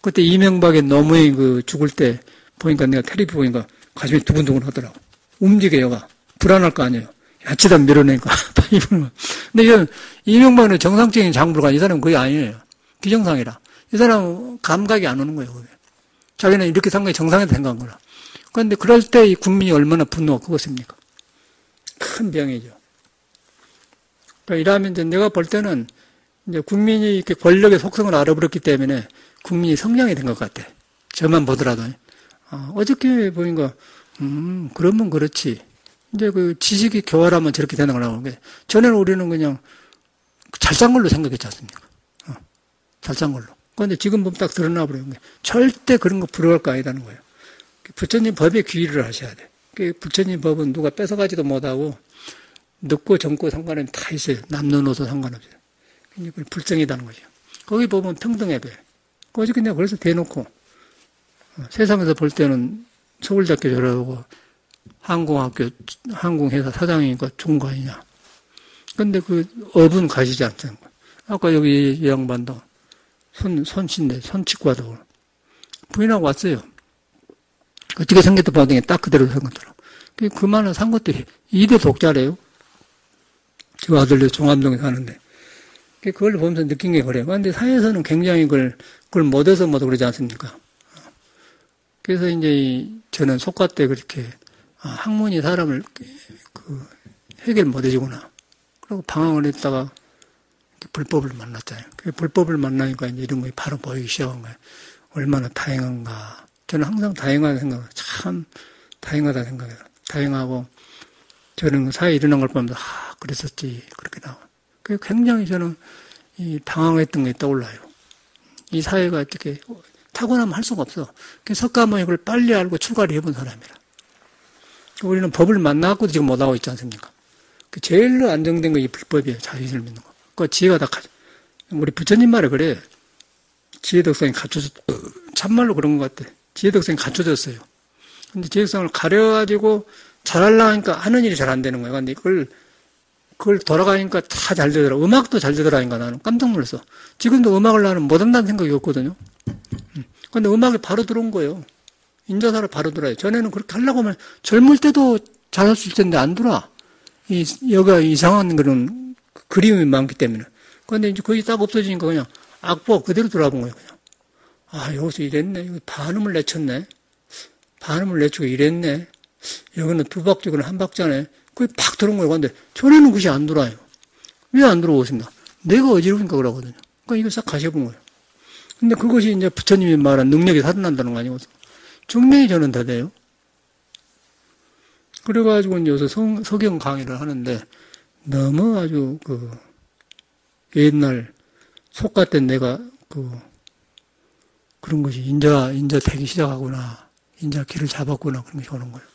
S1: 그때 이명박의 노무현이 죽을 때 보니까 내가 텔레비 보니까 가슴이 두근두근 하더라고. 움직여요가. 불안할 거 아니에요. 야치다 밀어내니까. 근데 이건 이명박은 정상적인 장부가 이 사람은 거의 아니에요. 비정상이라. 이 사람은 감각이 안 오는 거예요, 그게. 자기는 이렇게 생각이 정상이다 생각한 거라. 그런데 그럴 때 이 국민이 얼마나 분노가 크겠습니까? 큰 병이죠. 그러니까 이러면 이제 내가 볼 때는 이제 국민이 이렇게 권력의 속성을 알아버렸기 때문에 국민이 성장이 된 것 같아. 저만 보더라도. 어저께 보니까, 그러면 그렇지. 이제 그 지식이 교활하면 저렇게 되는 거라고. 전에는 우리는 그냥 잘 산 걸로 생각했지 않습니까? 잘 산 걸로. 그런데 지금 보면 딱 드러나 버려요. 절대 그런 거 부러워할 거 아니다는 거예요. 부처님 법에 귀의를 하셔야 돼. 부처님 법은 누가 뺏어가지도 못하고, 늦고 젊고 상관은 다 있어요. 남는 옷도 상관없어요. 그러니까 불정이다는 거죠. 거기 보면 평등해 돼. 어저께 내가 그래서 대놓고 세상에서 볼 때는 서울대학교 졸업하고 항공회사 사장이니까 좋은 거 아니냐. 근데 그 업은 가시지 않다는 거야. 아까 여기 이 양반도 손신데 손치과도 부인하고 왔어요. 어떻게 생겼다 봤더니 딱 그대로 생겼더라고. 그만한 산 것들이 2대 독자래요. 저 아들도 종암동에 사는데. 그걸 보면서 느낀 게 그래요. 그런데 사회에서는 굉장히 그걸 못해서 그러지 않습니까? 그래서 이제 저는 속가 때 그렇게, 학문이 사람을 해결 못 해주구나. 그리고 방황을 했다가 불법을 만났잖아요. 그 불법을 만나니까 이제 이런 거 바로 보이기 시작한 거예요. 얼마나 다행한가. 저는 항상 다행하다는 생각을, 참 다행하다 생각해요. 다행하고, 저는 사회에 일어난 걸 보면서, 그랬었지. 그렇게 나와. 굉장히 저는 당황했던 게 떠올라요. 이 사회가 어떻게 타고나면 할 수가 없어. 석가모니 이걸 빨리 알고 출가를 해본 사람이라. 우리는 법을 만나갖고도 지금 못하고 있지 않습니까? 제일로 안정된 게 이 불법이에요. 자기를 믿는 거. 그 지혜가 다 우리 부처님 말에 그래. 지혜 덕성이 갖춰졌다. 참말로 그런 것 같아. 지혜 덕성이 갖춰졌어요. 근데 지혜 덕성을 가려가지고 잘하려고 하니까 하는 일이 잘 안 되는 거예요. 근데 그걸 돌아가니까 다 잘 되더라. 음악도 잘 되더라니까 나는 깜짝 놀랐어. 지금도 음악을 나는 못한다는 생각이 없거든요. 근데 음악이 바로 들어온 거예요. 인자사를 바로 들어요. 전에는 그렇게 하려고 하면 젊을 때도 잘할 수 있을 텐데 안 들어와. 여기가 이상한 그런 그리움이 많기 때문에. 근데 이제 거의 딱 없어지니까 그냥 악보가 그대로 돌아본 거예요, 그냥. 아, 여기서 이랬네. 여기 반음을 내쳤네. 반음을 내치고 이랬네. 여기는 두 박자, 여기는 한 박자네. 거의 팍 들어온 거예요. 근데 전에는 그것이 안 돌아요. 왜 안 들어오겠습니까? 내가 어지러우니까 그러거든요. 그러니까 이걸 싹 가셔본 거예요. 근데 그것이 이제 부처님이 말한 능력이 살아난다는 거 아니고, 증명이 저는 다 돼요. 그래가지고 이제 요새 석영 강의를 하는데, 너무 아주 옛날 속 같던 내가 그런 것이 인자 되기 시작하구나. 인자 길을 잡았구나. 그런 것이 오는 거예요.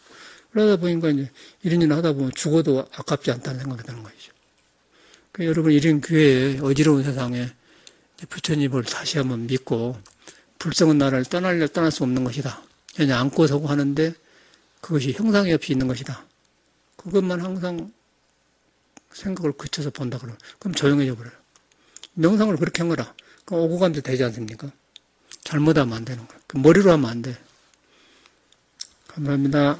S1: 그러다 보니까 이제 이런 일 하다 보면 죽어도 아깝지 않다는 생각이 드는 것이죠. 그러니까 여러분 이런 교회에 어지러운 세상에 부처님을 다시 한번 믿고 불성은 나를 떠날 수 없는 것이다. 그냥 안고 서고 하는데 그것이 형상이 없이 있는 것이다. 그것만 항상 생각을 그쳐서 본다 그러면 그럼 조용해져 버려요. 명상을 그렇게 한 거라. 그럼 오고 가면 되지 않습니까? 잘못하면 안 되는 거야. 머리로 하면 안 돼. 감사합니다.